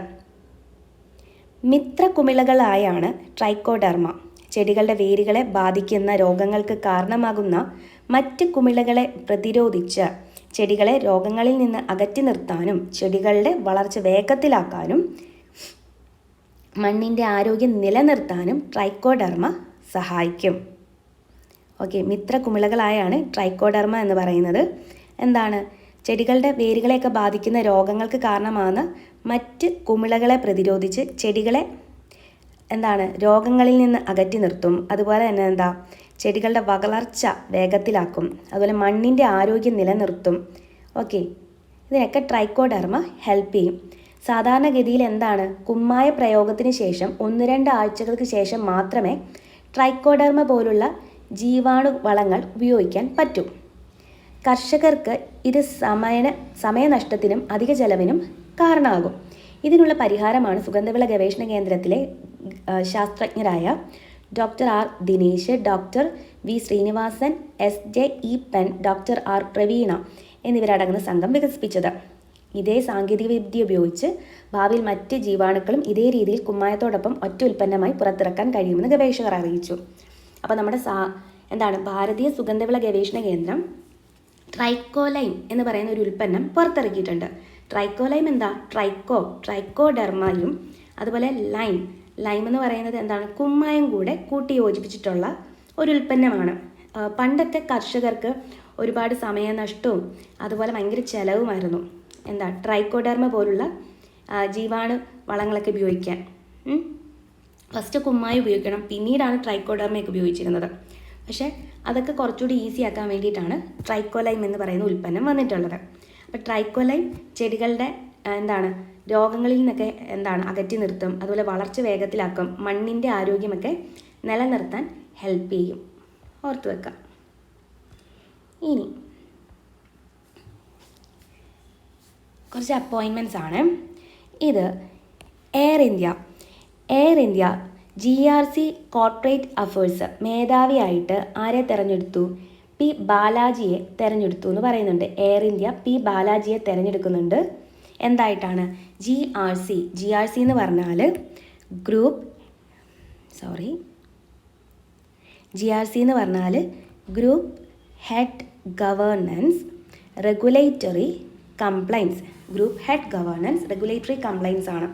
മിത്രകുമിളകളായാണ് ട്രൈക്കോഡെർമ ചെടികളുടെ വേരുകളെ ബാധിക്കുന്ന രോഗങ്ങൾക്ക് കാരണമാകുന്ന മറ്റ് കുമിളകളെ പ്രതിരോധിച്ച് ചെടികളെ രോഗങ്ങളിൽ നിന്ന് അകറ്റി നിർത്താനും ചെടികളുടെ വളർച്ച വേഗത്തിലാക്കാനും മണ്ണിൻ്റെ ആരോഗ്യം നിലനിർത്താനും ട്രൈക്കോഡെർമ സഹായിക്കും. ഓക്കെ, മിത്രകുമിളകളായാണ് ട്രൈക്കോഡെർമ എന്ന് പറയുന്നത്. എന്താണ്? ചെടികളുടെ വേരുകളെയൊക്കെ ബാധിക്കുന്ന രോഗങ്ങൾക്ക് കാരണമാകുന്ന മറ്റ് കുമിളകളെ പ്രതിരോധിച്ച് ചെടികളെ രോഗങ്ങളിൽ നിന്ന് അകറ്റി നിർത്തും. അതുപോലെ തന്നെ ചെടികളുടെ വളർച്ച വേഗത്തിലാക്കും. അതുപോലെ മണ്ണിൻ്റെ ആരോഗ്യം നിലനിർത്തും. ഓക്കെ, ഇതിനൊക്കെ ട്രൈക്കോഡെർമ ഹെൽപ്പ് ചെയ്യും. സാധാരണഗതിയിൽ കുമ്മായ പ്രയോഗത്തിന് ശേഷം 1-2 ആഴ്ചകൾക്ക് ശേഷം മാത്രമേ ട്രൈക്കോഡെർമ പോലുള്ള ജീവാണു വളങ്ങൾ ഉപയോഗിക്കാൻ പറ്റൂ. കർഷകർക്ക് ഇത് സമയനഷ്ടത്തിനും അധിക ചെലവിനും കാരണമാകും. ഇതിനുള്ള പരിഹാരമാണ് സുഗന്ധവിള ഗവേഷണ കേന്ദ്രത്തിലെ ശാസ്ത്രജ്ഞരായ doctor R Dinesh, doctor V Srinivasan, SJE പെൻ, ഡോക്ടർ ആർ പ്രവീണ എന്നിവരടങ്ങുന്ന സംഘം വികസിപ്പിച്ചത്. ഇതേ സാങ്കേതികവിദ്യ ഉപയോഗിച്ച് ഭാവിയിൽ മറ്റ് ജീവാണുക്കളും ഇതേ രീതിയിൽ കുമ്മായത്തോടൊപ്പം ഒറ്റ ഉൽപ്പന്നമായി പുറത്തിറക്കാൻ കഴിയുമെന്ന് ഗവേഷകർ അറിയിച്ചു. അപ്പോൾ നമ്മുടെ ഭാരതീയ സുഗന്ധവിള ഗവേഷണ കേന്ദ്രം ട്രൈക്കോലൈം എന്ന് പറയുന്ന ഒരു ഉൽപ്പന്നം പുറത്തിറക്കിയിട്ടുണ്ട്. ട്രൈക്കോലൈം ട്രൈക്കോഡെർമയും അതുപോലെ ലൈം എന്ന് പറയുന്നത് കുമ്മായം കൂടെ കൂട്ടി യോജിപ്പിച്ചിട്ടുള്ള ഒരു ഉൽപ്പന്നമാണ്. പണ്ടത്തെ കർഷകർക്ക് ഒരുപാട് സമയനഷ്ടവും അതുപോലെ ഭയങ്കര ചിലവുമായിരുന്നു ട്രൈക്കോഡെർമ പോലുള്ള ജീവാണു വളങ്ങളൊക്കെ ഉപയോഗിക്കാൻ. ഫസ്റ്റ് കുമ്മായം ഉപയോഗിക്കണം, പിന്നീടാണ് ട്രൈക്കോഡെർമയൊക്കെ ഉപയോഗിച്ചിരുന്നത്. പക്ഷേ അതൊക്കെ കുറച്ചുകൂടി ഈസി ആക്കാൻ വേണ്ടിയിട്ടാണ് ട്രൈക്കോലൈം എന്ന് പറയുന്ന ഉൽപ്പന്നം വന്നിട്ടുള്ളത്. അപ്പോൾ ട്രൈക്കോലൈം ചെടികളുടെ രോഗങ്ങളിൽ നിന്നൊക്കെ അകറ്റി നിർത്തും. അതുപോലെ വളർച്ച വേഗത്തിലാക്കും. മണ്ണിൻ്റെ ആരോഗ്യമൊക്കെ നിലനിർത്താൻ ഹെൽപ്പ് ചെയ്യും. ഓർത്ത് വെക്കാം. ഇനി കുറച്ച് അപ്പോയിൻമെൻറ്റ്സ് ആണ്. ഇത് air India GRC corporate affairs മേധാവിയായിട്ട് ആരെ തിരഞ്ഞെടുത്തു? P. ബാലാജിയെ തിരഞ്ഞെടുത്തു എന്ന് പറയുന്നുണ്ട്. Air India P. ബാലാജിയെ തിരഞ്ഞെടുക്കുന്നുണ്ട്. എന്തായിട്ടാണ്? GRC എന്ന് പറഞ്ഞാൽ GRC എന്ന് പറഞ്ഞാൽ group head governance regulatory compliance. Group head governance regulatory compliance ആണ്.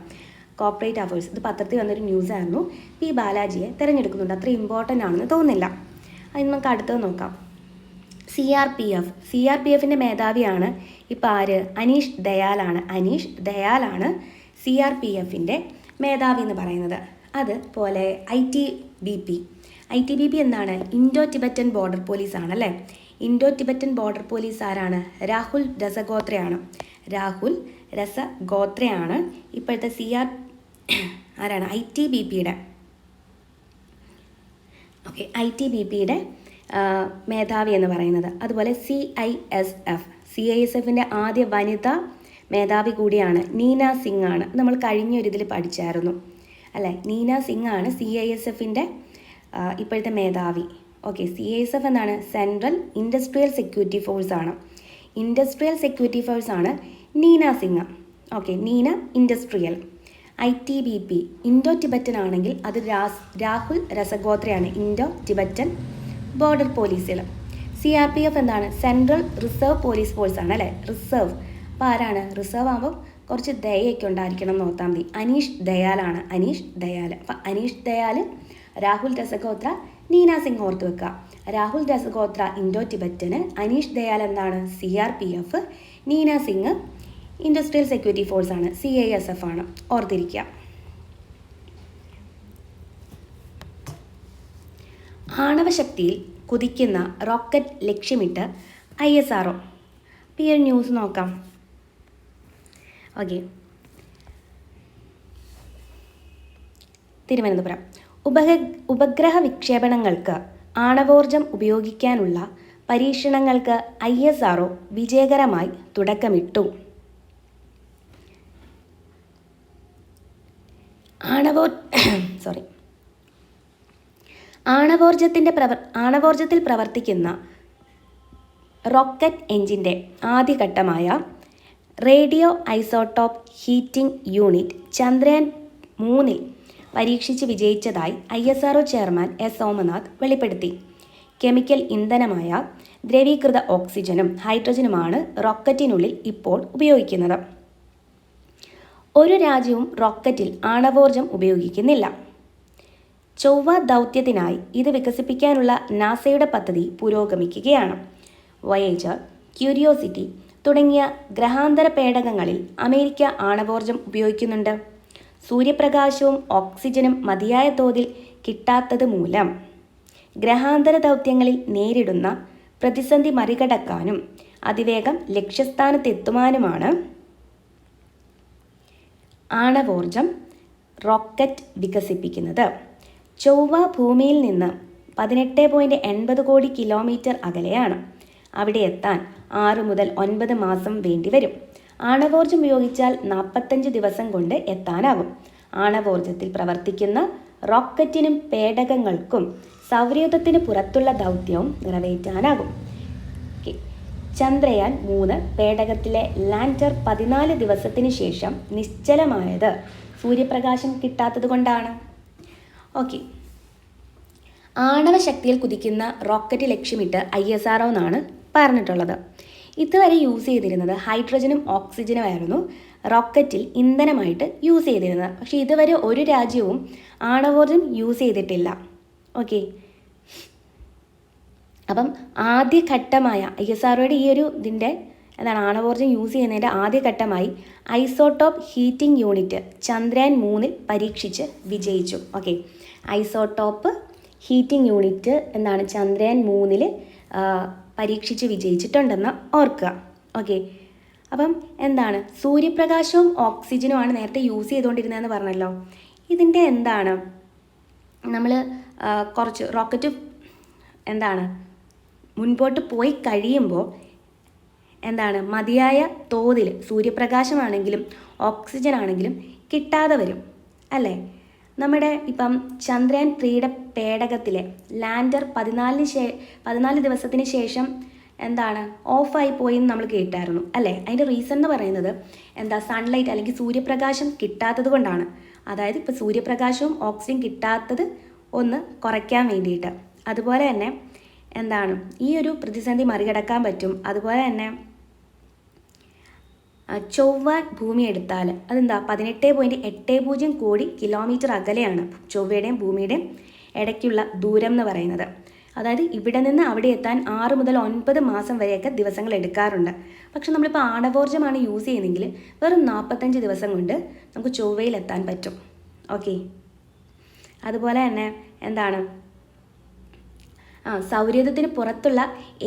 Corporate affairs. ഇത് പത്രത്തിൽ വന്നൊരു ന്യൂസായിരുന്നു. P. ബാലാജിയെ തിരഞ്ഞെടുക്കുന്നുണ്ട്. അത്ര ഇമ്പോർട്ടൻ്റ് ആണെന്ന് തോന്നുന്നില്ല. അതിന് നമുക്ക് അടുത്തത് നോക്കാം. CRPFിൻ്റെ മേധാവിയാണ് ഇപ്പോൾ ആര്? അനീഷ് ദയാലാണ് CRPFിൻ്റെ മേധാവി എന്ന് പറയുന്നത്. അതുപോലെ ITBP എന്താണ്? ഇൻഡോ ടിബറ്റൻ ബോർഡർ പോലീസ് ആണല്ലേ. ഇൻഡോ ടിബറ്റൻ ബോർഡർ പോലീസ് ആരാണ്? രാഹുൽ രസഗോത്രയാണ് ഇപ്പോഴത്തെ ആരാണ്? ITBPയുടെ മേധാവി എന്ന് പറയുന്നത്. അതുപോലെ CISFിൻ്റെ ആദ്യ വനിതാ മേധാവി കൂടിയാണ് നീന സിംഗ് ആണ്. നമ്മൾ കഴിഞ്ഞൊരിതിൽ പഠിച്ചായിരുന്നു അല്ലേ. നീന സിംഗ് ആണ് CISFിൻ്റെ ഇപ്പോഴത്തെ മേധാവി. ഓക്കെ, CISF എന്താണ്? സെൻട്രൽ ഇൻഡസ്ട്രിയൽ സെക്യൂരിറ്റി ഫോഴ്സ് ആണ്. ഇൻഡസ്ട്രിയൽ സെക്യൂരിറ്റി ഫോഴ്സാണ് Neena Singh. Okay, Neena industrial. ITBP Indo Tibetan ആണെങ്കിൽ അത് രാഹുൽ രസഗോത്രയാണ്, ഇൻഡോ ടിബറ്റൻ ബോർഡർ പോലീസിൽ. CRPF എന്താണ്? സെൻട്രൽ റിസർവ് പോലീസ് ഫോഴ്സാണ് അല്ലേ, റിസർവ്. അപ്പോൾ ആരാണ് റിസർവ് ആകുമ്പോൾ കുറച്ച് ദയൊക്കെ ഉണ്ടായിരിക്കണം എന്ന് ഓർത്താൽ മതി. അനീഷ് ദയാലാണ്, അനീഷ് ദയാൽ. അപ്പം അനീഷ് ദയാൽ, രാഹുൽ രസഗോത്ര, നീന സിംഗ് ഓർത്ത് വെക്കുക. രാഹുൽ രസഗോത്ര ഇൻഡോ ടിബറ്റന്, അനീഷ് ദയാൽ എന്താണ്? CRPF, Neena Singh industrial security ഫോഴ്സാണ്, CISF ആണ്, ഓർത്തിരിക്കുക. ആണവശക്തിയിൽ കുതിക്കുന്ന റോക്കറ്റ് ലക്ഷ്യമിട്ട് ISRO. അപ്പോൾ ഈ ഒരു ന്യൂസ് നോക്കാം. ഓക്കെ, തിരുവനന്തപുരം. ഉപഗ്രഹ വിക്ഷേപണങ്ങൾക്ക് ആണവോർജം ഉപയോഗിക്കാനുള്ള പരീക്ഷണങ്ങൾക്ക് ISRO വിജയകരമായി തുടക്കമിട്ടു. ആണവോർജത്തിൽ പ്രവർത്തിക്കുന്ന റോക്കറ്റ് എഞ്ചിൻ്റെ ആദ്യഘട്ടമായ radioisotope heating unit Chandrayaan 3 പരീക്ഷിച്ച് വിജയിച്ചതായി ISRO ചെയർമാൻ S. സോമനാഥ് വെളിപ്പെടുത്തി. കെമിക്കൽ ഇന്ധനമായ ദ്രവീകൃത ഓക്സിജനും ഹൈഡ്രജനുമാണ് റോക്കറ്റിനുള്ളിൽ ഇപ്പോൾ ഉപയോഗിക്കുന്നത്. ഒരു രാജ്യവും റോക്കറ്റിൽ ആണവോർജം ഉപയോഗിക്കുന്നില്ല. ചൊവ്വ ദൗത്യത്തിനായി ഇത് വികസിപ്പിക്കാനുള്ള നാസയുടെ പദ്ധതി പുരോഗമിക്കുകയാണ്. വയേജർ, ക്യൂരിയോസിറ്റി തുടങ്ങിയ ഗ്രഹാന്തര പേടകങ്ങളിൽ അമേരിക്ക ആണവോർജം ഉപയോഗിക്കുന്നുണ്ട്. സൂര്യപ്രകാശവും ഓക്സിജനും മതിയായ തോതിൽ കിട്ടാത്തത് മൂലം ഗ്രഹാന്തര ദൗത്യങ്ങളിൽ നേരിടുന്ന പ്രതിസന്ധി മറികടക്കാനും അതിവേഗം ലക്ഷ്യസ്ഥാനത്തെത്തുവാനുമാണ് ആണവോർജം റോക്കറ്റ് വികസിപ്പിക്കുന്നത്. ചൊവ്വ ഭൂമിയിൽ നിന്ന് 18.80 കോടി കിലോമീറ്റർ അകലെയാണ്. അവിടെ എത്താൻ 6 മുതൽ 9 മാസം വേണ്ടിവരും. ആണവോർജം ഉപയോഗിച്ചാൽ 45 ദിവസം കൊണ്ട് എത്താനാകും. ആണവോർജത്തിൽ പ്രവർത്തിക്കുന്ന റോക്കറ്റിനും പേടകങ്ങൾക്കും സൗരയൂഥത്തിന് പുറത്തുള്ള ദൗത്യവും നിറവേറ്റാനാകും. ചന്ദ്രയാൻ 3 പേടകത്തിലെ ലാൻഡർ 14 ദിവസത്തിന് ശേഷം നിശ്ചലമായത് സൂര്യപ്രകാശം കിട്ടാത്തത് കൊണ്ടാണ്. ഓക്കെ, ആണവശക്തിയിൽ കുതിക്കുന്ന റോക്കറ്റ് ലക്ഷ്യമിട്ട് ISRO എന്നാണ് പറഞ്ഞിട്ടുള്ളത്. ഇതുവരെ യൂസ് ചെയ്തിരുന്നത് ഹൈഡ്രജനും ഓക്സിജനും ആയിരുന്നു റോക്കറ്റിൽ ഇന്ധനമായിട്ട് യൂസ് ചെയ്തിരുന്നത്. പക്ഷേ ഇതുവരെ ഒരു രാജ്യവും ആണവോർജം യൂസ് ചെയ്തിട്ടില്ല. ഓക്കെ, അപ്പം ആദ്യഘട്ടമായ ISROയുടെ ഈ ഒരു ഇതിൻ്റെ എന്താണ് ആണവോർജം യൂസ് ചെയ്യുന്നതിൻ്റെ ആദ്യഘട്ടമായി ഐസോട്ടോപ്പ് ഹീറ്റിംഗ് യൂണിറ്റ് ചന്ദ്രയാൻ 3 പരീക്ഷിച്ച് വിജയിച്ചു. ഓക്കെ, ഐസോട്ടോപ്പ് ഹീറ്റിംഗ് യൂണിറ്റ് എന്താണ് ചന്ദ്രയാൻ 3 പരീക്ഷിച്ച് വിജയിച്ചിട്ടുണ്ടെന്ന് ഓർക്കുക. ഓക്കെ, അപ്പം എന്താണ് സൂര്യപ്രകാശവും ഓക്സിജനുമാണ് നേരത്തെ യൂസ് ചെയ്തുകൊണ്ടിരുന്നതെന്ന് പറഞ്ഞല്ലോ. ഇതിൻ്റെ എന്താണ് നമ്മൾ കുറച്ച് റോക്കറ്റ് എന്താണ് മുൻപോട്ട് പോയി കഴിയുമ്പോൾ എന്താണ് മതിയായ തോതിൽ സൂര്യപ്രകാശമാണെങ്കിലും ഓക്സിജൻ ആണെങ്കിലും കിട്ടാതെ വരും അല്ലേ. നമ്മുടെ ഇപ്പം ചന്ദ്രയാൻ 3യുടെ പേടകത്തിലെ ലാൻഡർ 14 ദിവസത്തിന് ശേഷം എന്താണ് ഓഫായി പോയി എന്ന് നമ്മൾ കേട്ടായിരുന്നു അല്ലേ. അതിൻ്റെ റീസൺ എന്ന് പറയുന്നത് എന്താ സൺലൈറ്റ് അല്ലെങ്കിൽ സൂര്യപ്രകാശം കിട്ടാത്തത് കൊണ്ടാണ്. അതായത് ഇപ്പോൾ സൂര്യപ്രകാശവും ഓക്സിജൻ കിട്ടാത്തത് ഒന്ന് കുറയ്ക്കാൻ വേണ്ടിയിട്ട്. അതുപോലെ തന്നെ എന്താണ് ഈ ഒരു പ്രതിസന്ധി മറികടക്കാൻ പറ്റും. അതുപോലെ തന്നെ ചൊവ്വ ഭൂമി എടുത്താൽ അതെന്താ 18.80 കോടി കിലോമീറ്റർ അകലെയാണ് ചൊവ്വയുടെയും ഭൂമിയുടെയും ഇടയ്ക്കുള്ള ദൂരം എന്ന് പറയുന്നത്. അതായത് ഇവിടെ നിന്ന് അവിടെ എത്താൻ 6 മുതൽ 9 മാസം വരെയൊക്കെ ദിവസങ്ങൾ എടുക്കാറുണ്ട്. പക്ഷെ നമ്മളിപ്പോൾ ആണവോർജ്ജമാണ് യൂസ് ചെയ്യുന്നതെങ്കിൽ വെറും 45 ദിവസം കൊണ്ട് നമുക്ക് ചൊവ്വയിലെത്താൻ പറ്റും. ഓക്കെ, അതുപോലെ തന്നെ എന്താണ് സൗരയൂഥത്തിന് പുറത്തുള്ള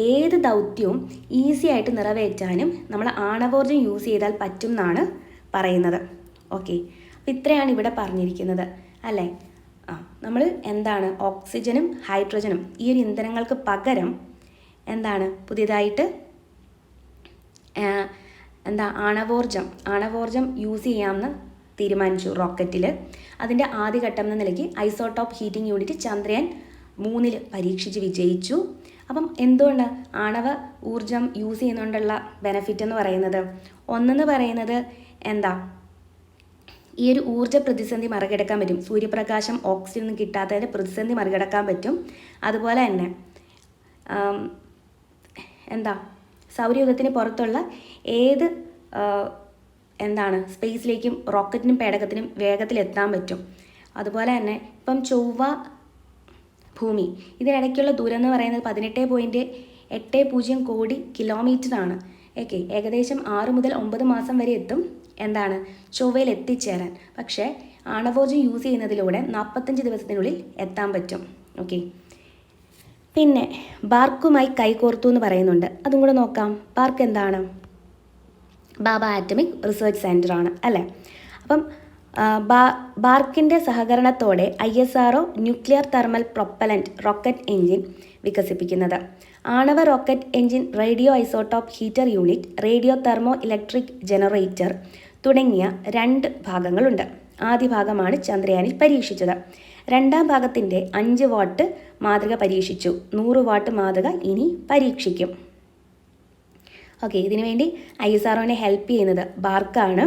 ഏത് ദൗത്യവും ഈസി ആയിട്ട് നിറവേറ്റാനും നമ്മൾ ആണവോർജ്ജം യൂസ് ചെയ്താൽ പറ്റും എന്നാണ് പറയുന്നത്. ഓക്കെ, അപ്പോൾ ഇത്രയാണ് ഇവിടെ പറഞ്ഞിരിക്കുന്നത് അല്ലേ. നമ്മൾ എന്താണ് ഓക്സിജനും ഹൈഡ്രജനും ഈ ഒരു ഇന്ധനങ്ങൾക്ക് പകരം എന്താണ് പുതിയതായിട്ട് ആണവോർജ്ജം യൂസ് ചെയ്യാമെന്ന് തീരുമാനിച്ചു റോക്കറ്റിൽ. അതിൻ്റെ ആദ്യഘട്ടം എന്ന നിലയ്ക്ക് ഐസോട്ടോപ്പ് ഹീറ്റിംഗ് യൂണിറ്റ് ചന്ദ്രയാൻ 3 പരീക്ഷിച്ച് വിജയിച്ചു. അപ്പം എന്തുകൊണ്ട് ആണവ ഊർജം യൂസ് ചെയ്യുന്നതുകൊണ്ടുള്ള ബെനഫിറ്റ് എന്ന് പറയുന്നത്, ഒന്നെന്ന് പറയുന്നത് എന്താ, ഈ ഒരു ഊർജ്ജ പ്രതിസന്ധി മറികടക്കാൻ പറ്റും. സൂര്യപ്രകാശം ഓക്സിജൻ ഒന്നും കിട്ടാത്തതിൻ്റെ പ്രതിസന്ധി മറികടക്കാൻ പറ്റും. അതുപോലെ തന്നെ എന്താ, സൗരയൂഥത്തിന് പുറത്തുള്ള ഏത് സ്പേസിലേക്കും റോക്കറ്റിനും പേടകത്തിനും വേഗത്തിൽ എത്താൻ പറ്റും. അതുപോലെ തന്നെ ഇപ്പം ചൊവ്വ, ഭൂമി ഇതിനിടയ്ക്കുള്ള ദൂരം എന്ന് പറയുന്നത് 18.80 കോടി കിലോമീറ്ററാണ്. ഓക്കെ, ഏകദേശം 6 മുതൽ 9 മാസം വരെ എത്തും ചൊവ്വയിൽ എത്തിച്ചേരാൻ. പക്ഷേ ആണവോർജ്ജം യൂസ് ചെയ്യുന്നതിലൂടെ 45 ദിവസത്തിനുള്ളിൽ എത്താൻ പറ്റും. ഓക്കെ, പിന്നെ ബാർക്കുമായി കൈകോർത്തു എന്ന് പറയുന്നുണ്ട്, അതും കൂടെ നോക്കാം. ബാർക്ക് എന്താണ്? ബാബ ആറ്റമിക് റിസർച്ച് സെൻ്റർ ആണ് അല്ലേ. അപ്പം ബാർക്കിൻ്റെ സഹകരണത്തോടെ ISRO nuclear thermal propellant rocket engine വികസിപ്പിക്കുന്നത്. ആണവ rocket engine, radioisotope heater unit, radio thermoelectric generator തുടങ്ങിയ 2 ഭാഗങ്ങളുണ്ട്. ആദ്യ ഭാഗമാണ് ചന്ദ്രയാനിൽ പരീക്ഷിച്ചത്. രണ്ടാം ഭാഗത്തിൻ്റെ 5 വാട്ട് മാതൃക പരീക്ഷിച്ചു. 100 വാട്ട് മാതൃക ഇനി പരീക്ഷിക്കും. ഓക്കെ, ഇതിനു വേണ്ടി ISROനെ ഹെൽപ്പ് ചെയ്യുന്നത് ബാർക്കാണ്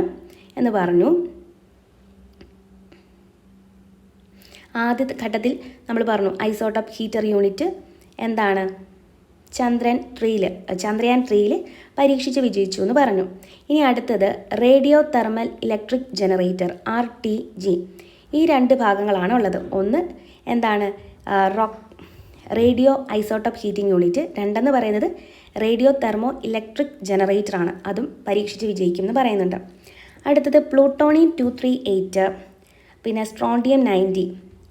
എന്ന് പറഞ്ഞു. ആദ്യ ഘട്ടത്തിൽ നമ്മൾ പറഞ്ഞു ഐസോട്ടോപ്പ് ഹീറ്റർ യൂണിറ്റ് ചന്ദ്രയാൻ 3 പരീക്ഷിച്ച് വിജയിച്ചു എന്ന് പറഞ്ഞു. ഇനി അടുത്തത് radio thermal electric generator RTG. ഈ 2 ഭാഗങ്ങളാണ് ഉള്ളത്. ഒന്ന് റേഡിയോ ഐസോട്ടോപ്പ് ഹീറ്റിംഗ് യൂണിറ്റ്, രണ്ടെന്ന് പറയുന്നത് റേഡിയോ തെർമോ ഇലക്ട്രിക് ജനറേറ്റർ ആണ്. അതും പരീക്ഷിച്ച് വിജയിക്കും എന്ന് പറയുന്നുണ്ട്. അടുത്തത് പ്ലൂട്ടോണിയം 238, പിന്നെ സ്ട്രോണ്ടിയം 90.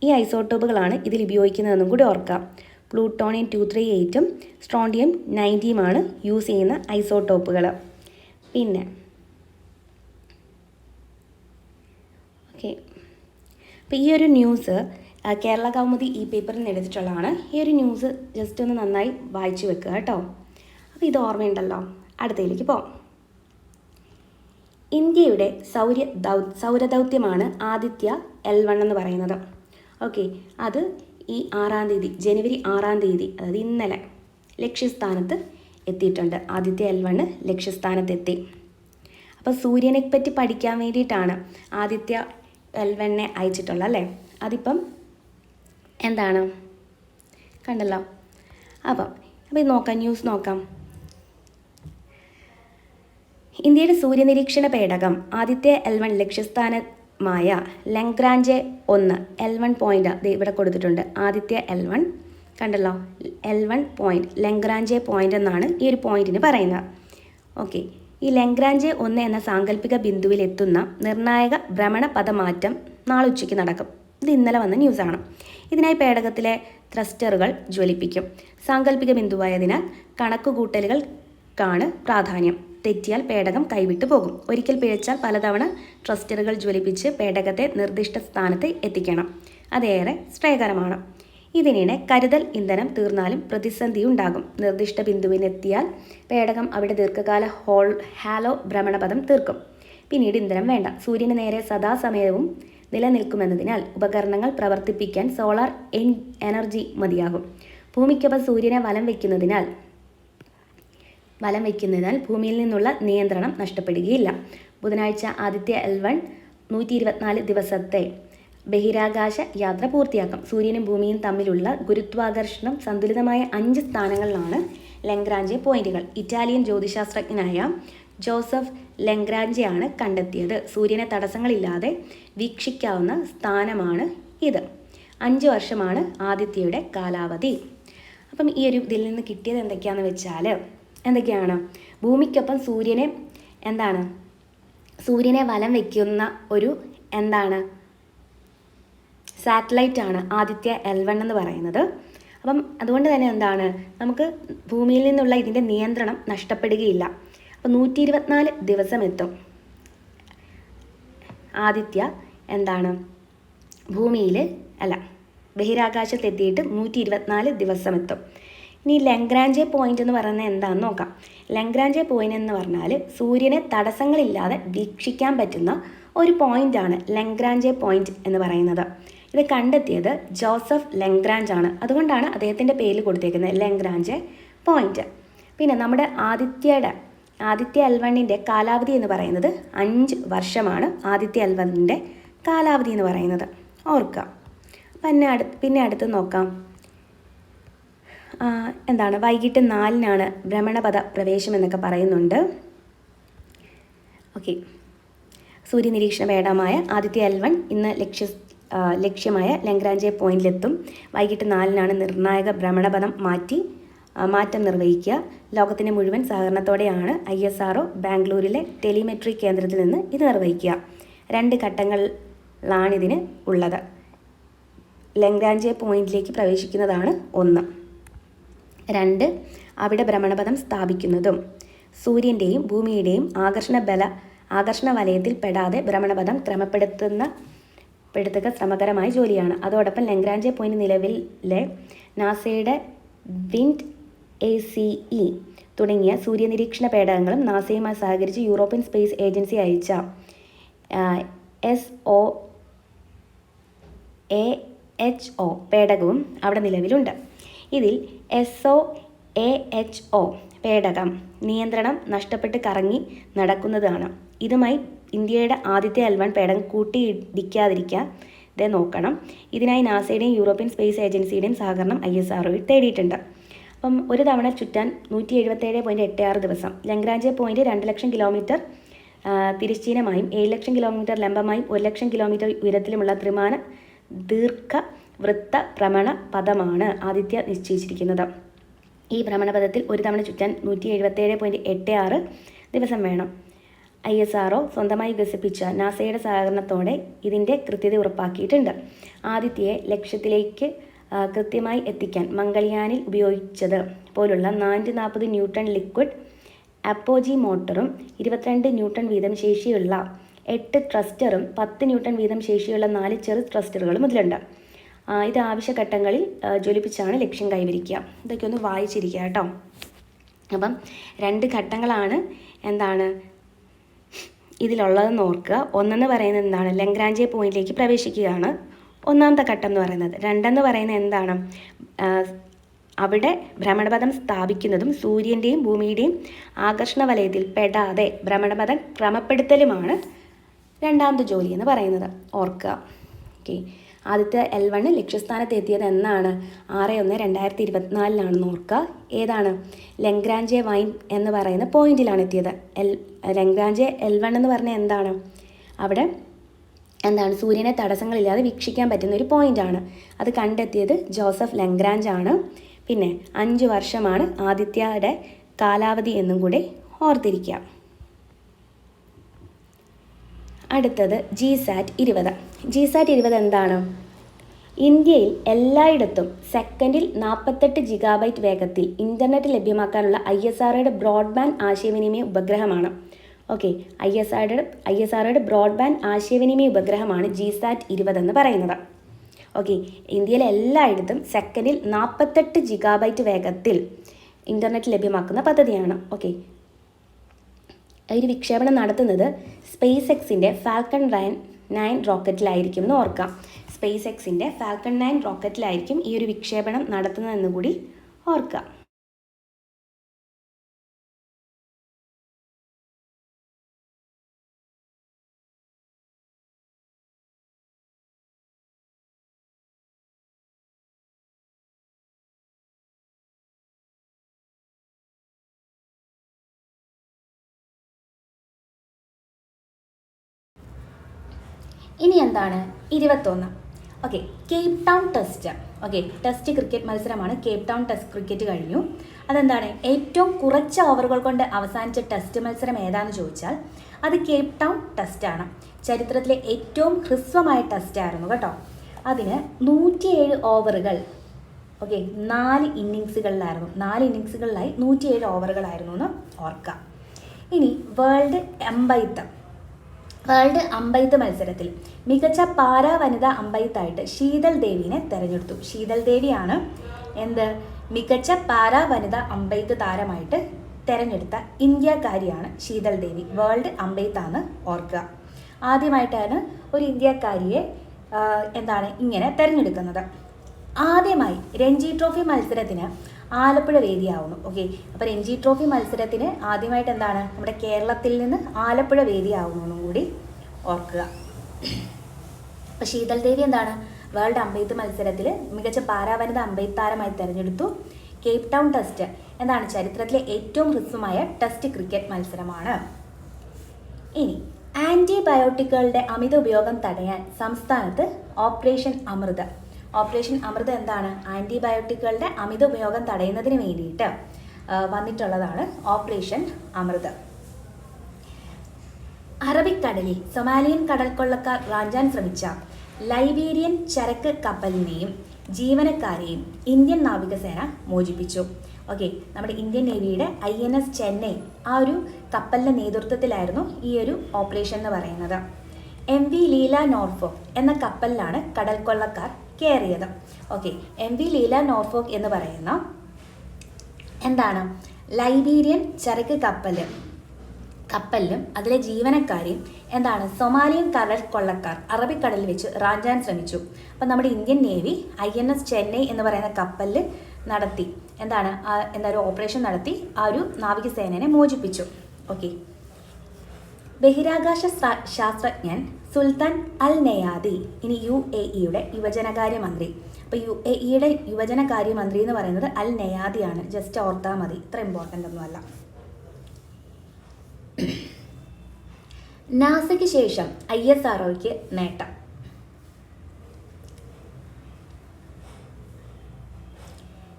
ഈ ഐസോട്ടോപ്പുകളാണ് ഇതിൽ ഉപയോഗിക്കുന്നതെന്നും കൂടി ഓർക്കാം. പ്ലൂട്ടോണിയം 238ഉം സ്ട്രോണ്ടിയം 90യുമാണ് യൂസ് ചെയ്യുന്ന ഐസോട്ടോപ്പുകൾ. പിന്നെ ഓക്കെ, അപ്പോൾ ഈ ഒരു ന്യൂസ് കേരള കൗമുദി പേപ്പറിൽ നിന്ന് എടുത്തിട്ടുള്ളതാണ്. ഈ ഒരു ന്യൂസ് ജസ്റ്റ് ഒന്ന് നന്നായി വായിച്ചു വെക്കുക കേട്ടോ. അപ്പോൾ ഇത് ഓർമ്മയുണ്ടല്ലോ. അടുത്തതിലേക്ക് പോകാം. ഇന്ത്യയുടെ സൗരദൗത്യമാണ് ആദിത്യ L1 എന്ന് പറയുന്നത്. ഓക്കെ, അത് ഈ 6-ാം തീയതി, ജനുവരി 6-ാം തീയതി, അതായത് ഇന്നലെ ലക്ഷ്യസ്ഥാനത്ത് എത്തിയിട്ടുണ്ട്. ആദിത്യ L1 ലക്ഷ്യസ്ഥാനത്തെത്തി. അപ്പോൾ സൂര്യനെ പറ്റി പഠിക്കാൻ വേണ്ടിയിട്ടാണ് ആദിത്യ L1 അയച്ചിട്ടുള്ളത് അല്ലേ. അതിപ്പം കണ്ടല്ലോ. അപ്പം ഇത് നോക്കാം, ന്യൂസ് നോക്കാം. ഇന്ത്യയുടെ സൂര്യനിരീക്ഷണ പേടകം ആദിത്യ L1 ലക്ഷ്യസ്ഥാനമായ ലഗ്രാഞ്ചെ 1 L1 പോയിന്റ് ഇവിടെ കൊടുത്തിട്ടുണ്ട്. ആദിത്യ L1 കണ്ടല്ലോ, L1 പോയിന്റ്, ലഗ്രാഞ്ചെ പോയിന്റ് എന്നാണ് ഈ ഒരു പോയിന്റിന് പറയുന്നത്. ഓക്കെ, ഈ ലഗ്രാഞ്ചെ 1 എന്ന സാങ്കല്പിക ബിന്ദുവിൽ എത്തുന്ന നിർണായക ഭ്രമണ പദമാറ്റം നാളെ ഉച്ചയ്ക്ക് നടക്കും. ഇത് ഇന്നലെ വന്ന ന്യൂസാണ്. ഇതിനായി പേടകത്തിലെ ത്രസ്റ്ററുകൾ ജ്വലിപ്പിക്കും. സാങ്കല്പിക ബിന്ദുവായതിനാൽ കണക്കുകൂട്ടലുകൾക്കാണ് പ്രാധാന്യം. തെറ്റിയാൽ പേടകം കൈവിട്ടു പോകും. ഒരിക്കൽ പിഴച്ചാൽ പലതവണ ത്രസ്റ്ററുകൾ ജ്വലിപ്പിച്ച് പേടകത്തെ നിർദ്ദിഷ്ട സ്ഥാനത്ത് എത്തിക്കണം. അതേറെ ശ്രേയകരമാണ്. ഇതിനിടെ കരുതൽ ഇന്ധനം തീർന്നാലും പ്രതിസന്ധിയുണ്ടാകും. നിർദ്ദിഷ്ട ബിന്ദുവിനെത്തിയാൽ പേടകം അവിടെ ദീർഘകാല ഹാലോ ഭ്രമണപഥം തീർക്കും. പിന്നീട് ഇന്ധനം വേണ്ട. സൂര്യന് നേരെ സദാസമയവും നിലനിൽക്കുമെന്നതിനാൽ ഉപകരണങ്ങൾ പ്രവർത്തിപ്പിക്കാൻ സോളാർ എനർജി മതിയാകും. ഭൂമിക്കൊപ്പം സൂര്യനെ വലം വയ്ക്കുന്നതിനാൽ ഭൂമിയിൽ നിന്നുള്ള നിയന്ത്രണം നഷ്ടപ്പെടുകയില്ല. ബുധനാഴ്ച ആദിത്യ L1 124 ദിവസത്തെ ബഹിരാകാശ യാത്ര പൂർത്തിയാക്കും. സൂര്യനും ഭൂമിയും തമ്മിലുള്ള ഗുരുത്വാകർഷണം സന്തുലിതമായ 5 സ്ഥാനങ്ങളിലാണ് ലഗ്രാഞ്ചെ പോയിന്റുകൾ. ഇറ്റാലിയൻ ജ്യോതിശാസ്ത്രജ്ഞനായ ജോസഫ് ലഗ്രാഞ്ചെയാണ് കണ്ടെത്തിയത്. സൂര്യനെ തടസ്സങ്ങളില്ലാതെ വീക്ഷിക്കാവുന്ന സ്ഥാനമാണ് ഇത്. 5 വർഷമാണ് ആദിത്യയുടെ കാലാവധി. അപ്പം ഈ ഒരു ഇതിൽ നിന്ന് കിട്ടിയത് എന്തൊക്കെയാണ് ഭൂമിക്കൊപ്പം സൂര്യനെ വലം വയ്ക്കുന്ന ഒരു സാറ്റലൈറ്റാണ് ആദിത്യ L1 എന്ന് പറയുന്നത്. അപ്പം അതുകൊണ്ട് തന്നെ നമുക്ക് ഭൂമിയിൽ നിന്നുള്ള ഇതിൻ്റെ നിയന്ത്രണം നഷ്ടപ്പെടുകയില്ല. അപ്പോൾ 124 ദിവസം എത്തും ആദിത്യ ബഹിരാകാശത്തെത്തിയിട്ട് 124 ദിവസം എത്തും. ഇനി ലഗ്രാഞ്ചെ പോയിന്റ് എന്ന് പറയുന്നത് എന്താണെന്ന് നോക്കാം. ലഗ്രാഞ്ചെ പോയിന്റ് എന്ന് പറഞ്ഞാൽ സൂര്യനെ തടസ്സങ്ങളില്ലാതെ വീക്ഷിക്കാൻ പറ്റുന്ന ഒരു പോയിന്റാണ് ലഗ്രാഞ്ചെ പോയിന്റ് എന്ന് പറയുന്നത്. ഇത് കണ്ടെത്തിയത് ജോസഫ് ലെഗ്രാഞ്ച് ആണ്. അതുകൊണ്ടാണ് അദ്ദേഹത്തിൻ്റെ പേരിൽ കൊടുത്തേക്കുന്നത് ലെഗ്രാഞ്ച് പോയിന്റ്. പിന്നെ നമ്മുടെ ആദിത്യ L1ൻ്റെ കാലാവധി എന്ന് പറയുന്നത് 5 വർഷമാണ്. ആദിത്യ L1ൻ്റെ കാലാവധി എന്ന് പറയുന്നത് ഓർക്കുക. പിന്നെ അടുത്ത് നോക്കാം. എന്താണ് വൈകിട്ട് 4-നാണ് ഭ്രമണപഥ പ്രവേശം എന്നൊക്കെ പറയുന്നുണ്ട്. ഓക്കെ, സൂര്യനിരീക്ഷണ പേടകമായ ആദിത്യ L1 ഇന്ന് ലക്ഷ്യമായ ലെഗ്രാഞ്ച് പോയിന്റിലെത്തും. വൈകിട്ട് 4-നാണ് നിർണായക ഭ്രമണപഥം മാറ്റം നിർവഹിക്കുക. ലോകത്തിൻ്റെ മുഴുവൻ സഹകരണത്തോടെയാണ് ISRO ബാംഗ്ലൂരിലെ ടെലിമെട്രി കേന്ദ്രത്തിൽ നിന്ന് ഇത് നിർവഹിക്കുക. 2 ഘട്ടങ്ങളിലാണിതിന് ഉള്ളത്. ലെഗ്രാഞ്ച് പോയിന്റിലേക്ക് പ്രവേശിക്കുന്നതാണ് 1. 2, അവിടെ ഭ്രമണപഥം സ്ഥാപിക്കുന്നതും. സൂര്യൻ്റെയും ഭൂമിയുടെയും ആകർഷണ വലയത്തിൽ പെടാതെ ഭ്രമണപഥം ക്രമപ്പെടുത്തുക ശ്രമകരമായ ജോലിയാണ്. അതോടൊപ്പം ലെഗ്രാഞ്ച് പോയിന്റ് നിലവിലെ നാസയുടെ വിൻഡ് ACE തുടങ്ങിയ സൂര്യനിരീക്ഷണ പേടകങ്ങളും നാസയുമായി സഹകരിച്ച് യൂറോപ്യൻ സ്പേസ് ഏജൻസി അയച്ച SOAHO പേടകവും അവിടെ നിലവിലുണ്ട്. ഇതിൽ SOAHO പേടകം നിയന്ത്രണം നഷ്ടപ്പെട്ട് കറങ്ങി നടക്കുന്നതാണ്. ഇതുമായി ഇന്ത്യയുടെ ആദ്യത്തെ L1 പേടകം കൂട്ടിയിടിക്കാതിരിക്കാതെ നോക്കണം. ഇതിനായി നാസയുടെയും യൂറോപ്യൻ സ്പേസ് ഏജൻസിയുടെയും സഹകരണം ISRO തേടിയിട്ടുണ്ട്. അപ്പം ഒരു തവണ ചുറ്റാൻ 177.86 ദിവസം. ലെഗ്രാഞ്ച് പോയിന്റ് 2 ലക്ഷം കിലോമീറ്റർ തിരശ്ചീനമായും 7 ലക്ഷം കിലോമീറ്റർ ലംബമായും 1 ലക്ഷം കിലോമീറ്റർ ഉയരത്തിലുമുള്ള ത്രിമാന ദീർഘവൃത്ത ഭ്രമണ പഥമാണ് ആദിത്യ നിശ്ചയിച്ചിരിക്കുന്നത്. ഈ ഭ്രമണപഥത്തിൽ ഒരു തവണ ചുറ്റാൻ 177.86 ദിവസം വേണം. ISRO സ്വന്തമായി വികസിപ്പിച്ച നാസയുടെ സഹകരണത്തോടെ ഇതിൻ്റെ കൃത്യത ഉറപ്പാക്കിയിട്ടുണ്ട്. ആദിത്യയെ ലക്ഷ്യത്തിലേക്ക് കൃത്യമായി എത്തിക്കാൻ മംഗൾയാനിൽ ഉപയോഗിച്ചത് പോലുള്ള 440 ന്യൂട്ടൺ ലിക്വിഡ് അപ്പോജി മോട്ടറും 22 ന്യൂട്ടൺ വീതം ശേഷിയുള്ള 8 ട്രസ്റ്ററും 10 ന്യൂട്ടൺ വീതം ശേഷിയുള്ള 4 ചെറു ട്രസ്റ്ററുകളും ഇതിലുണ്ട്. ഇത് ആവശ്യഘട്ടങ്ങളിൽ ജ്വലിപ്പിച്ചാണ് ലക്ഷ്യം കൈവരിക്കുക. ഇതൊക്കെ ഒന്ന് വായിച്ചിരിക്കുക കേട്ടോ. അപ്പം 2 ഘട്ടങ്ങളാണ് എന്താണ് ഇതിലുള്ളതെന്ന് ഓർക്കുക. ഒന്നെന്ന് പറയുന്നത് എന്താണ്, ലെഗ്രാഞ്ച് പോയിന്റിലേക്ക് പ്രവേശിക്കുകയാണ് ഒന്നാമത്തെ ഘട്ടം എന്ന് പറയുന്നത്. 2 പറയുന്നത് എന്താണ്, അവിടെ ഭ്രമണപഥം സ്ഥാപിക്കുന്നതും സൂര്യൻ്റെയും ഭൂമിയുടെയും ആകർഷണ വലയത്തിൽ പെടാതെ ഭ്രമണപഥം ക്രമപ്പെടുത്തലുമാണ് 2ാമത്തെ ജോലി എന്ന് പറയുന്നത് ഓർക്കുക. ഓക്കെ, ആദ്യത്തെ L1 ലക്ഷ്യസ്ഥാനത്ത് എത്തിയത് എന്നാണ്, 6/1/2024 ഓർക്കുക. ഏതാണ്, ലെഗ്രാഞ്ച് വൈൻ എന്ന് പറയുന്ന പോയിന്റിലാണ് എത്തിയത്. ലെഗ്രാഞ്ച് L1 എന്ന് പറഞ്ഞാൽ എന്താണ്, അവിടെ എന്താണ് സൂര്യനെ തടസ്സങ്ങളില്ലാതെ വീക്ഷിക്കാൻ പറ്റുന്ന ഒരു പോയിന്റാണ്. അത് കണ്ടെത്തിയത് ജോസഫ് ലെഗ്രാഞ്ച് ആണ്. പിന്നെ 5 വർഷമാണ് ആദിത്യയുടെ കാലാവധി എന്നും കൂടി ഓർത്തിരിക്കുക. അടുത്തത് GSAT-20. GSAT-20 എന്താണ്, ഇന്ത്യയിൽ എല്ലായിടത്തും സെക്കൻഡിൽ 48 GB വേഗത്തിൽ ഇൻ്റർനെറ്റ് ലഭ്യമാക്കാനുള്ള ISROയുടെ ബ്രോഡ്ബാൻഡ് ആശയവിനിമയ ഉപഗ്രഹമാണ്. ഓക്കെ, ISROയുടെ ബ്രോഡ്ബാൻഡ് ആശയവിനിമയ ഉപഗ്രഹമാണ് GSAT-20 എന്ന് പറയുന്നത്. ഓക്കെ, ഇന്ത്യയിലെ എല്ലായിടത്തും സെക്കൻഡിൽ 48 GB വേഗത്തിൽ ഇൻ്റർനെറ്റ് ലഭ്യമാക്കുന്ന പദ്ധതിയാണ്. ഓക്കെ, ഒരു വിക്ഷേപണം നടത്തുന്നത് SpaceXൻ്റെ Falcon 9 റോക്കറ്റിലായിരിക്കും എന്ന് ഓർക്കാം. SpaceXൻ്റെ Falcon 9 റോക്കറ്റിലായിരിക്കും ഈ ഒരു വിക്ഷേപണം നടത്തുന്നതെന്ന് കൂടി ഓർക്കാം. ഇനി എന്താണ് 21. Okay, Cape town test. Okay, test cricket മത്സരമാണ്. കേപ്പ് ടൗൺ ടെസ്റ്റ് ക്രിക്കറ്റ് കഴിഞ്ഞു. അതെന്താണ്, ഏറ്റവും കുറച്ച് ഓവറുകൾ കൊണ്ട് അവസാനിച്ച ടെസ്റ്റ് മത്സരം ഏതാണെന്ന് ചോദിച്ചാൽ അത് കേപ്പ് ടൗൺ ടെസ്റ്റാണ്. ചരിത്രത്തിലെ ഏറ്റവും ഹ്രസ്വമായ ടെസ്റ്റായിരുന്നു കേട്ടോ. അതിന് 107 ഓവറുകൾ. ഓക്കെ, 4 ഇന്നിങ്സുകളിലായിരുന്നു. 4 ഇന്നിങ്സുകളിലായി 107 ഓവറുകളായിരുന്നു എന്ന് ഓർക്കാം. ഇനി വേൾഡ് അമ്പെയ്ത്ത് മത്സരത്തിൽ മികച്ച പാരാ വനിതാ അമ്പെയ്ത്തായിട്ട് ശീതൾ ദേവിനെ തെരഞ്ഞെടുത്തു. ശീതൾ ദേവിയാണ് മികച്ച പാരാ വനിതാ അമ്പെയ്ത്ത് താരമായിട്ട് തെരഞ്ഞെടുത്ത ഇന്ത്യക്കാരിയാണ് ശീതൾ ദേവി. വേൾഡ് അമ്പെയ്ത്താണ് ഓർക്കുക. ആദ്യമായിട്ടാണ് ഒരു ഇന്ത്യക്കാരിയെ ഇങ്ങനെ തിരഞ്ഞെടുക്കുന്നത്. ആദ്യമായി രഞ്ജി ട്രോഫി മത്സരത്തിന് ആലപ്പുഴ വേദിയാവുന്നു. ഓക്കെ, അപ്പോൾ രഞ്ജി ട്രോഫി മത്സരത്തിന് ആദ്യമായിട്ട് നമ്മുടെ കേരളത്തിൽ നിന്ന് ആലപ്പുഴ വേദിയാവുന്നു എന്നും കൂടി ഓർക്കുക. അപ്പോൾ ശീതൽ ദേവി വേൾഡ് അമ്പെയ്ത്ത് മത്സരത്തിൽ മികച്ച പാരാവനിത അമ്പെയ്ത്ത് താരമായി തിരഞ്ഞെടുത്തു. കേപ്പ് ടൗൺ ടെസ്റ്റ് ചരിത്രത്തിലെ ഏറ്റവും ഹ്രസ്വമായ ടെസ്റ്റ് ക്രിക്കറ്റ് മത്സരമാണ്. ഇനി ആൻറ്റിബയോട്ടിക്കുകളുടെ അമിത ഉപയോഗം തടയാൻ സംസ്ഥാനത്ത് ഓപ്പറേഷൻ അമൃത്. ഓപ്പറേഷൻ അമൃത് ആൻറ്റിബയോട്ടിക്കുകളുടെ അമിത ഉപയോഗം തടയുന്നതിന് വേണ്ടിയിട്ട് വന്നിട്ടുള്ളതാണ് ഓപ്പറേഷൻ അമൃത്. അറബിക്കടലിൽ സൊമാലിയൻ കടൽക്കൊള്ളക്കാർ റാഞ്ചാൻ ശ്രമിച്ച ലൈബീരിയൻ ചരക്ക് കപ്പലിനെയും ജീവനക്കാരെയും ഇന്ത്യൻ നാവികസേന മോചിപ്പിച്ചു. ഓക്കെ, നമ്മുടെ ഇന്ത്യൻ നേവിയുടെ INS ചെന്നൈ ആ ഒരു കപ്പലിൻ്റെ നേതൃത്വത്തിലായിരുന്നു ഈ ഒരു ഓപ്പറേഷൻ എന്ന് പറയുന്നത്. MV ലീല നോർഫോക്ക് എന്ന കപ്പലിലാണ് കടൽക്കൊള്ളക്കാർ കയറിയത്. ഓക്കെ, MV ലീല നോർഫോക്ക് എന്ന് പറയുന്ന ലൈബീരിയൻ ചരക്ക് കപ്പലിലും അതിലെ ജീവനക്കാരെയും സൊമാലിയൻ കടൽക്കൊള്ളക്കാർ അറബിക്കടലിൽ വെച്ച് റാഞ്ചാൻ ശ്രമിച്ചു. അപ്പം നമ്മുടെ ഇന്ത്യൻ നേവി INS ചെന്നൈ എന്ന് പറയുന്ന കപ്പലിൽ നടത്തി ഒരു ഓപ്പറേഷൻ നടത്തി ആ ഒരു നാവികസേനയെ മോചിപ്പിച്ചു. ഓക്കെ, ബഹിരാകാശ ശാസ്ത്രജ്ഞൻ സുൽത്താൻ അൽ നയാദി ഇനി UAEയുടെ യുവജനകാര്യമന്ത്രി. അപ്പോൾ UAEയുടെ യുവജനകാര്യമന്ത്രി എന്ന് പറയുന്നത് അൽ നയാദിയാണ്. ജസ്റ്റ് ഓർത്താൽ മതി, ഇത്ര ഇമ്പോർട്ടൻ്റ് ഒന്നുമല്ല. നാസയ്ക്ക് ശേഷം ISROയ്ക്ക് നേട്ടം.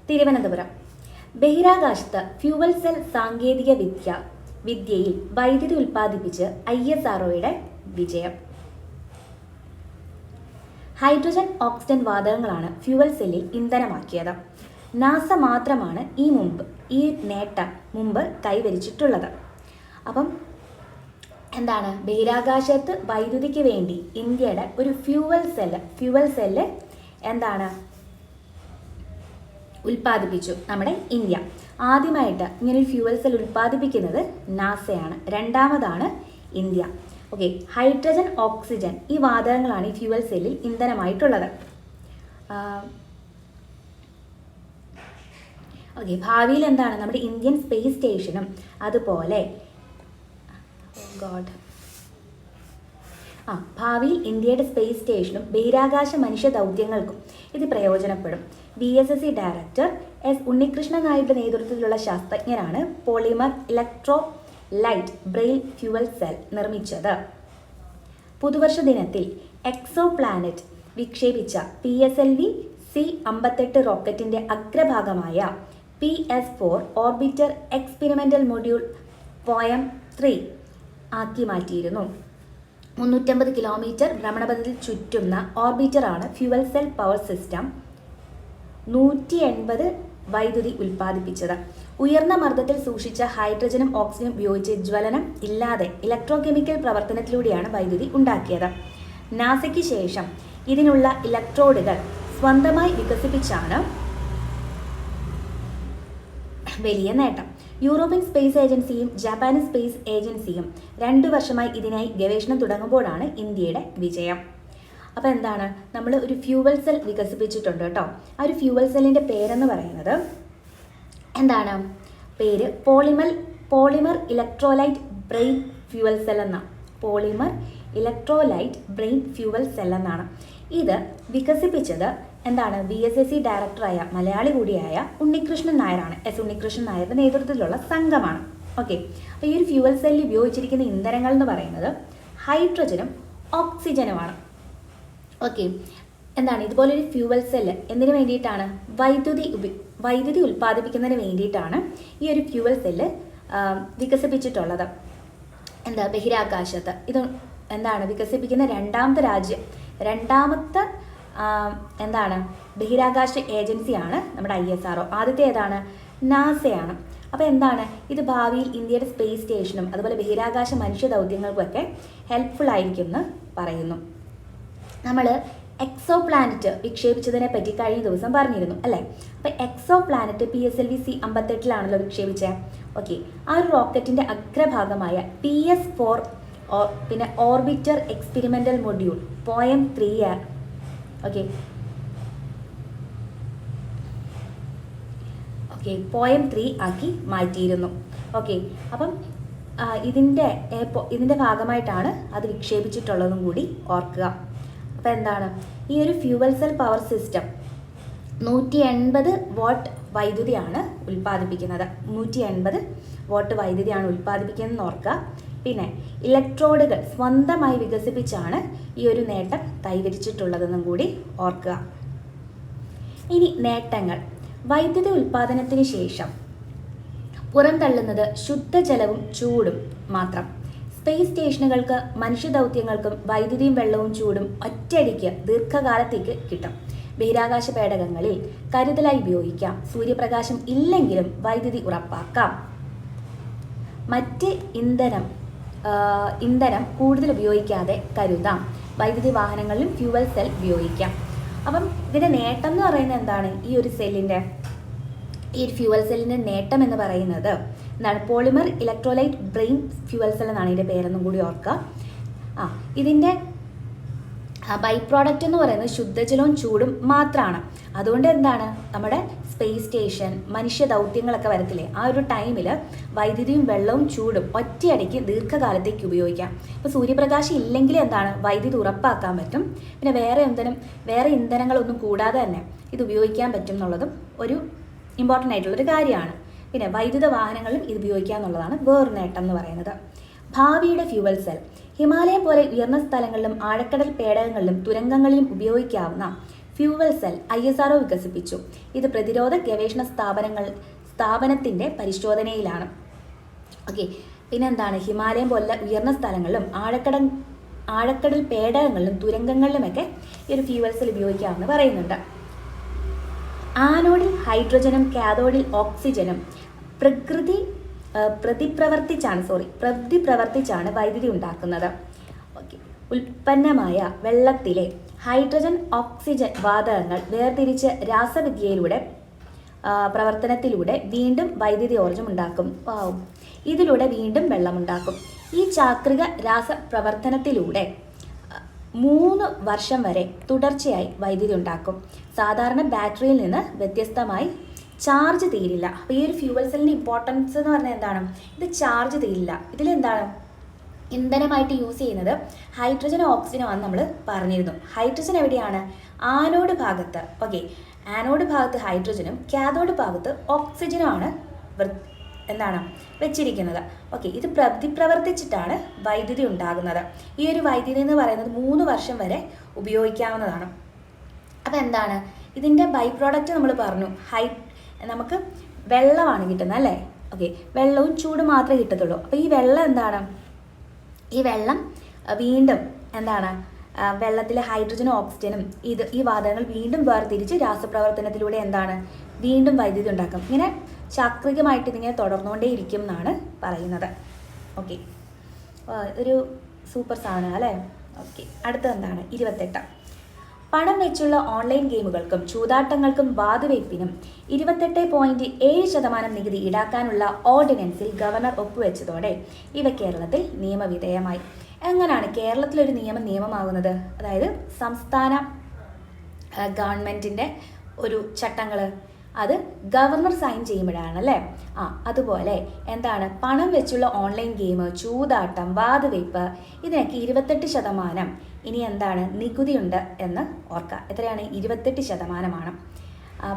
തിരുവനന്തപുരം ബഹിരാകാശത്ത് ഫ്യൂവൽ സെൽ സാങ്കേതിക വിദ്യയിൽ വൈദ്യുതി ഉൽപ്പാദിപ്പിച്ച് ISROയുടെ വിജയം. ഹൈഡ്രജൻ ഓക്സിജൻ വാതകങ്ങളാണ് ഫ്യൂവൽ സെല്ലിൽ ഇന്ധനമാക്കിയത്. നാസ മാത്രമാണ് ഈ നേട്ടം മുമ്പ് കൈവരിച്ചിട്ടുള്ളത്. അപ്പം ബഹിരാകാശത്ത് വൈദ്യുതിക്ക് വേണ്ടി ഇന്ത്യയുടെ ഒരു ഫ്യൂവൽ സെല്ല് ഉൽപ്പാദിപ്പിച്ചു നമ്മുടെ ഇന്ത്യ. ആദ്യമായിട്ട് ഇങ്ങനൊരു ഫ്യൂവൽ സെൽ ഉൽപ്പാദിപ്പിക്കുന്നത് നാസയാണ്, രണ്ടാമതാണ് ഇന്ത്യ. ഓക്കെ, ഹൈഡ്രജൻ ഓക്സിജൻ ഈ വാതകങ്ങളാണ് ഈ ഫ്യൂവൽ സെല്ലിൽ ഇന്ധനമായിട്ടുള്ളത്. ഓക്കെ, ഭാവിയിൽ നമ്മുടെ ഇന്ത്യൻ സ്പേസ് സ്റ്റേഷനും അതുപോലെ ഭാവിയിൽ ഇന്ത്യയുടെ സ്പേസ് സ്റ്റേഷനും ബഹിരാകാശ മനുഷ്യ ദൗത്യങ്ങൾക്കും ഇത് പ്രയോജനപ്പെടും. VSSC director S. ഉണ്ണികൃഷ്ണൻ നായരുടെ നേതൃത്വത്തിലുള്ള ശാസ്ത്രജ്ഞരാണ് polymer electrolyte membrane fuel cell നിർമ്മിച്ചത്. പുതുവർഷ ദിനത്തിൽ എക്സോ പ്ലാനറ്റ് വിക്ഷേപിച്ച PSLV C-58 റോക്കറ്റിൻ്റെ അഗ്രഭാഗമായ PS-4 orbiter experimental module POEM 3 ആക്കി മാറ്റിയിരുന്നു. 350 കിലോമീറ്റർ ഭ്രമണപഥത്തിൽ ചുറ്റുന്ന ഓർബിറ്ററാണ് ഫ്യൂവൽ സെൽ പവർ സിസ്റ്റം 180 വൈദ്യുതി ഉൽപ്പാദിപ്പിച്ചത്. ഉയർന്ന മർദ്ദത്തിൽ സൂക്ഷിച്ച ഹൈഡ്രജനും ഓക്സിജനും ഉപയോഗിച്ച് ജ്വലനം ഇല്ലാതെ ഇലക്ട്രോകെമിക്കൽ പ്രവർത്തനത്തിലൂടെയാണ് വൈദ്യുതി ഉണ്ടാക്കിയത്. നാസയ്ക്ക് ശേഷം ഇതിനുള്ള ഇലക്ട്രോഡുകൾ സ്വന്തമായി വികസിപ്പിച്ചാണ് വലിയ നേട്ടം. യൂറോപ്യൻ സ്പേസ് ഏജൻസിയും ജാപ്പാനീസ് സ്പേസ് ഏജൻസിയും 2 വർഷമായി ഇതിനായി ഗവേഷണം തുടങ്ങുമ്പോഴാണ് ഇന്ത്യയുടെ വിജയം. അപ്പോൾ നമ്മൾ ഒരു ഫ്യൂവൽ സെൽ വികസിപ്പിച്ചിട്ടുണ്ട് കേട്ടോ. ആ ഒരു ഫ്യൂവൽ സെല്ലിൻ്റെ പേരെന്ന് പറയുന്നത് പേര് polymer electrolyte membrane fuel cell എന്നാണ്. Polymer electrolyte membrane fuel cell എന്നാണ്. ഇത് വികസിപ്പിച്ചത് VSSC ഡയറക്ടറായ മലയാളി കൂടിയായ ഉണ്ണികൃഷ്ണൻ നായരാണ്. ഉണ്ണികൃഷ്ണൻ നായരുടെ നേതൃത്വത്തിലുള്ള സംഘമാണ്. ഓക്കെ, അപ്പോൾ ഈ ഒരു ഫ്യൂവൽ സെല്ലിൽ ഉപയോഗിച്ചിരിക്കുന്ന ഇന്ധനങ്ങൾ എന്ന് പറയുന്നത് ഹൈഡ്രജനും ഓക്സിജനുമാണ്. ഓക്കെ, ഇതുപോലൊരു ഫ്യൂവൽ സെല്ല് എന്തിനു വേണ്ടിയിട്ടാണ്? വൈദ്യുതി ഉൽപ്പാദിപ്പിക്കുന്നതിന് വേണ്ടിയിട്ടാണ് ഈ ഒരു ഫ്യൂവൽ സെല്ല് വികസിപ്പിച്ചിട്ടുള്ളത്. ബഹിരാകാശത്ത് ഇത് വികസിപ്പിക്കുന്ന രണ്ടാമത്തെ ബഹിരാകാശ ഏജൻസിയാണ് നമ്മുടെ ISRO. ആദ്യത്തെ നാസയാണ്. അപ്പോൾ ഇത് ഭാവിയിൽ ഇന്ത്യയുടെ സ്പേസ് സ്റ്റേഷനും അതുപോലെ ബഹിരാകാശ മനുഷ്യ ദൗത്യങ്ങൾക്കൊക്കെ ഹെൽപ്ഫുൾ ആയിരിക്കും എന്ന് പറയുന്നു. നമ്മൾ എക്സോ പ്ലാനറ്റ് വിക്ഷേപിച്ചതിനെ പറ്റി കഴിഞ്ഞ ദിവസം പറഞ്ഞിരുന്നു അല്ലേ? അപ്പോൾ എക്സോ പ്ലാനറ്റ് PSLV C-58 വിക്ഷേപിച്ചത്. ഓക്കെ, ആ ഒരു റോക്കറ്റിൻ്റെ അഗ്രഭാഗമായ PS-4 പിന്നെ orbiter experimental module POEM 3 okay okay poem 3 ആക്കി മാറ്റിയിരുന്നു. ഓക്കെ അപ്പം ഇതിൻ്റെ ഭാഗമായിട്ടാണ് അത് വിക്ഷേപിച്ചിട്ടുള്ളതും കൂടി ഓർക്കുക. അപ്പോൾ എന്താണ് ഈ ഒരു fuel cell power system 180 watt വൈദ്യുതിയാണ് ഉൽപ്പാദിപ്പിക്കുന്നത്. 180 വാട്ട് വൈദ്യുതിയാണ് ഉൽപ്പാദിപ്പിക്കുന്നതെന്ന് ഓർക്കുക. പിന്നെ ഇലക്ട്രോഡുകൾ സ്വന്തമായി വികസിപ്പിച്ചാണ് ഈ ഒരു നേട്ടം കൈവരിച്ചിട്ടുള്ളതെന്നും കൂടി ഓർക്കുക. ഇനി നേട്ടങ്ങൾ. വൈദ്യുതി ഉൽപ്പാദനത്തിന് ശേഷം പുറന്തള്ളുന്നത് ശുദ്ധജലവും ചൂടും മാത്രം. സ്പേസ് സ്റ്റേഷനുകൾക്ക് മനുഷ്യദൗത്യങ്ങൾക്കും വൈദ്യുതിയും വെള്ളവും ചൂടും ഒറ്റയടിക്ക് ദീർഘകാലത്തേക്ക് കിട്ടും. ബഹിരാകാശ പേടകങ്ങളിൽ കരുതലായി ഉപയോഗിക്കാം. സൂര്യപ്രകാശം ഇല്ലെങ്കിലും വൈദ്യുതി ഉറപ്പാക്കാം. മറ്റ് ഇന്ധനം കൂടുതൽ ഉപയോഗിക്കാതെ കരുതാം. വൈദ്യുതി വാഹനങ്ങളിലും ഫ്യൂവൽ സെൽ ഉപയോഗിക്കാം. അപ്പം ഇതിൻ്റെ നേട്ടം എന്ന് പറയുന്നത് എന്താണ്? ഈ ഒരു ഫ്യൂവൽ സെല്ലിൻ്റെ നേട്ടം എന്ന് പറയുന്നത് എന്താണ്? Polymer electrolyte membrane fuel cell എന്നാണ് ഇതിൻ്റെ പേരെന്നും കൂടി ഓർക്കുക. ഇതിൻ്റെ ബൈ പ്രോഡക്റ്റ് എന്ന് പറയുന്നത് ശുദ്ധജലവും ചൂടും മാത്രമാണ്. അതുകൊണ്ട് എന്താണ്, നമ്മുടെ സ്പേസ് സ്റ്റേഷൻ മനുഷ്യ ദൗത്യങ്ങളൊക്കെ വരത്തില്ലേ, ആ ഒരു ടൈമിൽ വൈദ്യുതിയും വെള്ളവും ചൂടും ഒറ്റയടിക്ക് ദീർഘകാലത്തേക്ക് ഉപയോഗിക്കാം. ഇപ്പോൾ സൂര്യപ്രകാശം ഇല്ലെങ്കിൽ എന്താണ്, വൈദ്യുതി ഉറപ്പാക്കാൻ പറ്റും. പിന്നെ വേറെ ഇന്ധനങ്ങളൊന്നും കൂടാതെ തന്നെ ഇത് ഉപയോഗിക്കാൻ പറ്റും എന്നുള്ളതും ഒരു ഇമ്പോർട്ടൻ്റ് ആയിട്ടുള്ളൊരു കാര്യമാണ്. പിന്നെ വൈദ്യുത വാഹനങ്ങളിലും ഇത് ഉപയോഗിക്കുക എന്നുള്ളതാണ് വേറൊരു നേട്ടം എന്ന് പറയുന്നത്. ഭാവിയുടെ ഫ്യൂവൽ സെൽ. ഹിമാലയം പോലെ ഉയർന്ന സ്ഥലങ്ങളിലും ആഴക്കടൽ പേടകങ്ങളിലും തുരങ്കങ്ങളിലും ഉപയോഗിക്കാവുന്ന ഫ്യൂവൽ സെൽ ISRO വികസിപ്പിച്ചു. ഇത് പ്രതിരോധ ഗവേഷണ സ്ഥാപനത്തിൻ്റെ പരിശോധനയിലാണ്. ഓക്കെ, പിന്നെന്താണ്, ഹിമാലയം പോലെ ഉയർന്ന സ്ഥലങ്ങളിലും ആഴക്കടൽ പേടകങ്ങളിലും തുരങ്കങ്ങളിലുമൊക്കെ ഈ ഒരു ഫ്യൂവൽ സെൽ ഉപയോഗിക്കാമെന്ന് പറയുന്നുണ്ട്. ആനോഡിൽ ഹൈഡ്രജനും കാഥോഡിൽ ഓക്സിജനും പ്രതിപ്രവർത്തിച്ചാണ് വൈദ്യുതി ഉണ്ടാക്കുന്നത്. ഓക്കെ, ഉൽപ്പന്നമായ വെള്ളത്തിലെ ഹൈഡ്രജൻ ഓക്സിജൻ വാതകങ്ങൾ വേർതിരിച്ച് രാസവിദ്യയിലൂടെ പ്രവർത്തനത്തിലൂടെ വീണ്ടും വൈദ്യുതി ഊർജ്ജം ഉണ്ടാക്കും. ഇതിലൂടെ വീണ്ടും വെള്ളമുണ്ടാക്കും. ഈ ചാക്രിക രാസപ്രവർത്തനത്തിലൂടെ 3 വർഷം വരെ തുടർച്ചയായി വൈദ്യുതി ഉണ്ടാക്കും. സാധാരണ ബാറ്ററിയിൽ നിന്ന് വ്യത്യസ്തമായി ചാർജ് തീരില്ല. അപ്പോൾ ഈ ഒരു ഫ്യൂവൽ സെല്ലിൻ്റെ ഇമ്പോർട്ടൻസ് എന്ന് പറഞ്ഞാൽ എന്താണ്, ഇത് ചാർജ് തീരില്ല. ഇതിലെന്താണ് ഇന്ധനമായിട്ട് യൂസ് ചെയ്യുന്നത് ഹൈഡ്രജനോ ഓക്സിജനോ ആണെന്ന് നമ്മൾ പറഞ്ഞിരുന്നു. ഹൈഡ്രജൻ എവിടെയാണ്? ആനോഡ് ഭാഗത്ത്. ഓക്കെ, ആനോഡ് ഭാഗത്ത് ഹൈഡ്രജനും കാഥോഡ് ഭാഗത്ത് ഓക്സിജനും ആണ് വെച്ചിരിക്കുന്നത്. ഓക്കെ, ഇത് പ്രതിപ്രവർത്തിച്ചിട്ടാണ് വൈദ്യുതി ഉണ്ടാകുന്നത്. ഈ ഒരു വൈദ്യുതി എന്ന് പറയുന്നത് 3 വർഷം വരെ ഉപയോഗിക്കാവുന്നതാണ്. അപ്പോൾ എന്താണ് ഇതിൻ്റെ ബൈ പ്രോഡക്റ്റ് നമ്മൾ പറഞ്ഞു, നമുക്ക് വെള്ളമാണ് കിട്ടുന്നത് അല്ലേ. ഓക്കെ, വെള്ളവും ചൂട് മാത്രമേ കിട്ടത്തുള്ളൂ. അപ്പോൾ ഈ വെള്ളം എന്താണ്, ഈ വെള്ളം വീണ്ടും എന്താണ്, വെള്ളത്തിലെ ഹൈഡ്രജനും ഓക്സിജനും ഈ വാതകങ്ങൾ വീണ്ടും വേർതിരിച്ച് രാസപ്രവർത്തനത്തിലൂടെ എന്താണ് വീണ്ടും വൈദ്യുതി ഉണ്ടാക്കും. ഇങ്ങനെ ചാക്രികമായിട്ട് ഇതിങ്ങനെ തുടർന്നുകൊണ്ടേ ഇരിക്കും എന്നാണ് പറയുന്നത്. ഓക്കെ, ഒരു സൂപ്പർ സാധനം അല്ലേ. ഓക്കെ, അടുത്തത് എന്താണ് 28. പണം വെച്ചുള്ള ഓൺലൈൻ ഗെയിമുകൾക്കും ചൂതാട്ടങ്ങൾക്കും വാതുവയ്പ്പിനും 28.7% നികുതി ഈടാക്കാനുള്ള ഓർഡിനൻസിൽ ഗവർണർ ഒപ്പുവെച്ചതോടെ ഇവ കേരളത്തിൽ നിയമവിധേയമായി. എങ്ങനെയാണ് കേരളത്തിലൊരു നിയമമാകുന്നത്? അതായത് സംസ്ഥാന ഗവൺമെൻറ്റിൻ്റെ ഒരു ചട്ടങ്ങൾ അത് ഗവർണർ സൈൻ ചെയ്യുമ്പോഴാണ് അല്ലേ. അതുപോലെ എന്താണ്, പണം വെച്ചുള്ള ഓൺലൈൻ ഗെയിം, ചൂതാട്ടം, വാതുവയ്പ്പ് ഇതിനൊക്കെ 28% ഇനി എന്താണ് നികുതിയുണ്ട് എന്ന് ഓർക്കുക. എത്രയാണ്? 28%.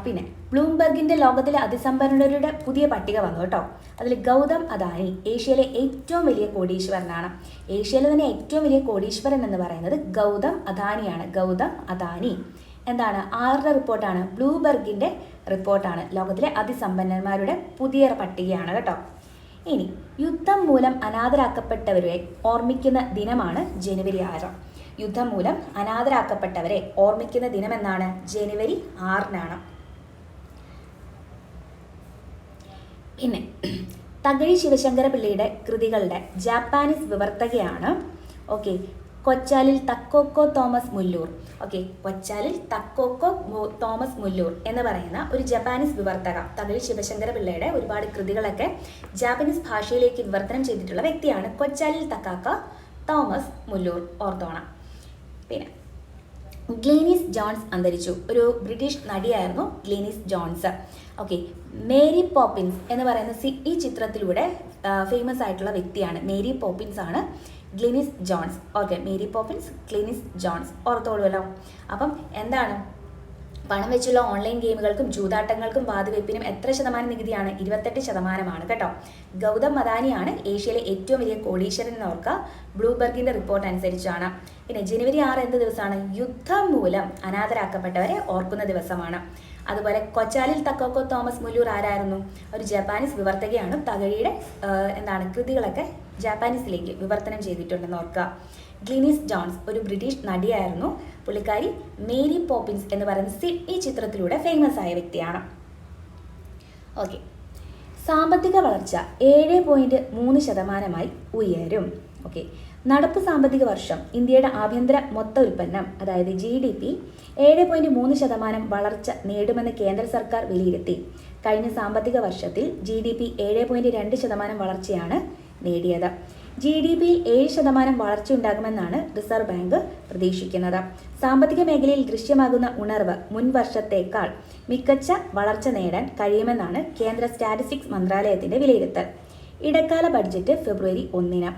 പിന്നെ ബ്ലൂംബെർഗിൻ്റെ ലോകത്തിലെ അതിസമ്പന്നരുടെ പുതിയ പട്ടിക വന്നു കേട്ടോ. അതിൽ ഗൗതം അദാനി ഏഷ്യയിലെ ഏറ്റവും വലിയ കോടീശ്വരനാണ്. ഏഷ്യയിലെ തന്നെ ഏറ്റവും വലിയ കോടീശ്വരൻ എന്ന് പറയുന്നത് ഗൗതം അദാനിയാണ്. ഗൗതം അദാനി എന്താണ്, ആരുടെ റിപ്പോർട്ടാണ്? ബ്ലൂംബെർഗിൻ്റെ റിപ്പോർട്ടാണ്. ലോകത്തിലെ അതിസമ്പന്നന്മാരുടെ പുതിയ പട്ടികയാണ് കേട്ടോ. ഇനി യുദ്ധം മൂലം അനാഥരാക്കപ്പെട്ടവരെ ഓർമ്മിക്കുന്ന ദിനമാണ് ജനുവരി 6. യുദ്ധം മൂലം അനാഥരാക്കപ്പെട്ടവരെ ഓർമ്മിക്കുന്ന ദിനം എന്നാണ്? ജനുവരി 6. പിന്നെ തകഴി ശിവശങ്കര പിള്ളയുടെ കൃതികളുടെ ജാപ്പാനീസ് വിവർത്തകയാണ് ഓക്കെ കൊച്ചാലിൽ തക്കോക്കോ തോമസ് മുല്ലൂർ. ഓക്കെ, കൊച്ചാലിൽ തക്കോക്കോ തോമസ് മുല്ലൂർ എന്ന് പറയുന്ന ഒരു ജപ്പാനീസ് വിവർത്തക. തകഴി ശിവശങ്കര പിള്ളയുടെ ഒരുപാട് കൃതികളൊക്കെ ജാപ്പനീസ് ഭാഷയിലേക്ക് വിവർത്തനം ചെയ്തിട്ടുള്ള വ്യക്തിയാണ് കൊച്ചാലിൽ തക്കാക്ക തോമസ് മുല്ലൂർ. ഓർത്തോണം. പിന്നെ ഗ്ലീനിസ് ജോൺസ് അന്തരിച്ചു. ഒരു ബ്രിട്ടീഷ് നടിയായിരുന്നു Glynis Johns. Okay, Mary Poppins എന്ന് പറയുന്ന ഈ ചിത്രത്തിലൂടെ ഫേമസ് ആയിട്ടുള്ള വ്യക്തിയാണ്. മേരി പോപ്പിൻസ് ആണ് Glynis Johns. Okay, Mary Poppins, Glynis Johns ഓർത്തോളുമല്ലോ. അപ്പം എന്താണ്, പണം വെച്ചുള്ള ഓൺലൈൻ ഗെയിമുകൾക്കും ചൂതാട്ടങ്ങൾക്കും വാതുവെപ്പിനും എത്ര ശതമാനം നികുതിയാണ്? 28% കേട്ടോ. ഗൗതം അദാനിയാണ് ഏഷ്യയിലെ ഏറ്റവും വലിയ കോടീശ്വരൻ എന്ന് ഓർക്കുക. ബ്ലൂബർഗിന്റെ റിപ്പോർട്ട് അനുസരിച്ചാണ്. പിന്നെ ജനുവരി 6 എന്ത് ദിവസമാണ്? യുദ്ധം മൂലം അനാഥരാക്കപ്പെട്ടവരെ ഓർക്കുന്ന ദിവസമാണ്. അതുപോലെ കൊച്ചാലിൽ തക്കോക്കോ തോമസ് മുല്ലൂർ ആരായിരുന്നു? ഒരു ജപ്പാനീസ് വിവർത്തകയാണ്. തകഴിയുടെ കൃതികളൊക്കെ ജാപ്പാനീസിലേക്ക് വിവർത്തനം ചെയ്തിട്ടുണ്ടെന്ന് ഓർക്കുക. ഗ്ലീനിസ് ജോൺസ് ഒരു ബ്രിട്ടീഷ് നടിയായിരുന്നു. പുള്ളിക്കാരി മേരി പോപ്പിൻസ് എന്ന് പറയുന്ന ഈ ചിത്രത്തിലൂടെ ഫേമസ് ആയ വ്യക്തിയാണ്. ഓക്കെ, സാമ്പത്തിക വളർച്ച 7.3% ഉയരും. ഓക്കെ, നടപ്പ് സാമ്പത്തിക വർഷം ഇന്ത്യയുടെ ആഭ്യന്തര മൊത്ത ഉൽപ്പന്നം അതായത് GDP 7.3% വളർച്ച നേടുമെന്ന് കേന്ദ്ര സർക്കാർ വിലയിരുത്തി. കഴിഞ്ഞ സാമ്പത്തിക വർഷത്തിൽ GDP 7.2% വളർച്ചയാണ് നേടിയത്. GDP 7% വളർച്ച ഉണ്ടാകുമെന്നാണ് റിസർവ് ബാങ്ക് പ്രതീക്ഷിക്കുന്നത്. സാമ്പത്തിക മേഖലയിൽ ദൃശ്യമാകുന്ന ഉണർവ് മുൻ വർഷത്തേക്കാൾ മികച്ച വളർച്ച നേടാൻ കഴിയുമെന്നാണ് കേന്ദ്ര സ്റ്റാറ്റിസ്റ്റിക്സ് മന്ത്രാലയത്തിന്റെ വിലയിരുത്തൽ. ഇടക്കാല ബഡ്ജറ്റ് ഫെബ്രുവരി 1.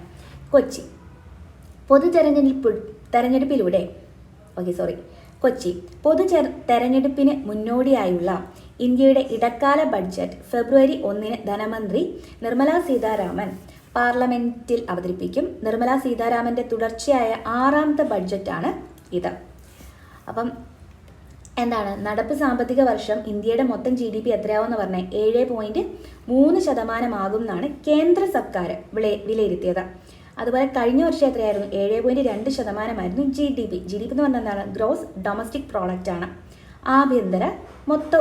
കൊച്ചി തെരഞ്ഞെടുപ്പിന് മുന്നോടിയായുള്ള ഇന്ത്യയുടെ ഇടക്കാല ബഡ്ജറ്റ് ഫെബ്രുവരി 1 ധനമന്ത്രി നിർമ്മല സീതാരാമൻ പാർലമെന്റിൽ അവതരിപ്പിക്കും. നിർമ്മല സീതാരാമന്റെ തുടർച്ചയായ 6ാമത്തെ ബഡ്ജറ്റാണ് ഇത്. അപ്പം നടപ്പ് സാമ്പത്തിക വർഷം ഇന്ത്യയുടെ മൊത്തം GDP എത്രയാവുമെന്ന് പറഞ്ഞാൽ 7.3% ആകും എന്നാണ് കേന്ദ്ര സർക്കാർ വിലയിരുത്തിയത്. അതുപോലെ കഴിഞ്ഞ വർഷം എത്രയായിരുന്നു? 7.2% GDP എന്ന് പറഞ്ഞാൽ എന്താണ്? ഗ്രോസ് ഡൊമസ്റ്റിക് പ്രോഡക്റ്റ് ആണ്. ആഭ്യന്തര മൊത്ത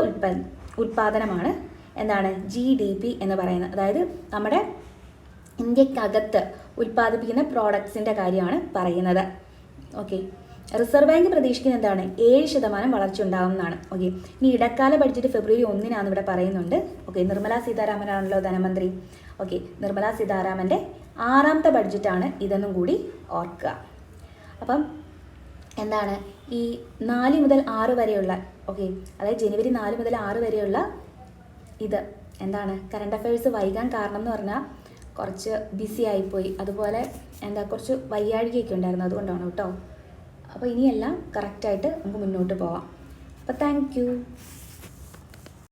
ഉൽപാദനമാണ് GDP എന്ന് പറയുന്നത്. അതായത് നമ്മുടെ ഇന്ത്യക്കകത്ത് ഉൽപ്പാദിപ്പിക്കുന്ന പ്രോഡക്ട്സിൻ്റെ കാര്യമാണ് പറയുന്നത്. ഓക്കെ, റിസർവ് ബാങ്ക് പ്രതീക്ഷിക്കുന്നത് 7% വളർച്ച ഉണ്ടാകുമെന്നാണ്. ഓക്കെ, ഇനി ഇടക്കാല ബഡ്ജറ്റ് ഫെബ്രുവരി 1 ഇവിടെ പറയുന്നുണ്ട്. ഓക്കെ, നിർമ്മല സീതാരാമനാണല്ലോ ധനമന്ത്രി. ഓക്കെ, നിർമ്മല സീതാരാമൻ്റെ 6ാമത്തെ ബഡ്ജറ്റാണ് ഇതെന്നും കൂടി ഓർക്കുക. അപ്പം ഈ 4 മുതൽ 6 വരെയുള്ള അതായത് ജനുവരി 4 മുതൽ 6 വരെയുള്ള ഇത് കറണ്ട് അഫയേഴ്സ് വൈകാൻ കാരണം എന്ന് പറഞ്ഞാൽ കുറച്ച് ബിസി ആയിപ്പോയി. അതുപോലെ കുറച്ച് വയ്യാഴികയൊക്കെ ഉണ്ടായിരുന്നു, അതുകൊണ്ടാണ് കേട്ടോ. അപ്പോൾ ഇനിയെല്ലാം കറക്റ്റായിട്ട് നമുക്ക് മുന്നോട്ട് പോവാം. അപ്പോൾ താങ്ക് യു.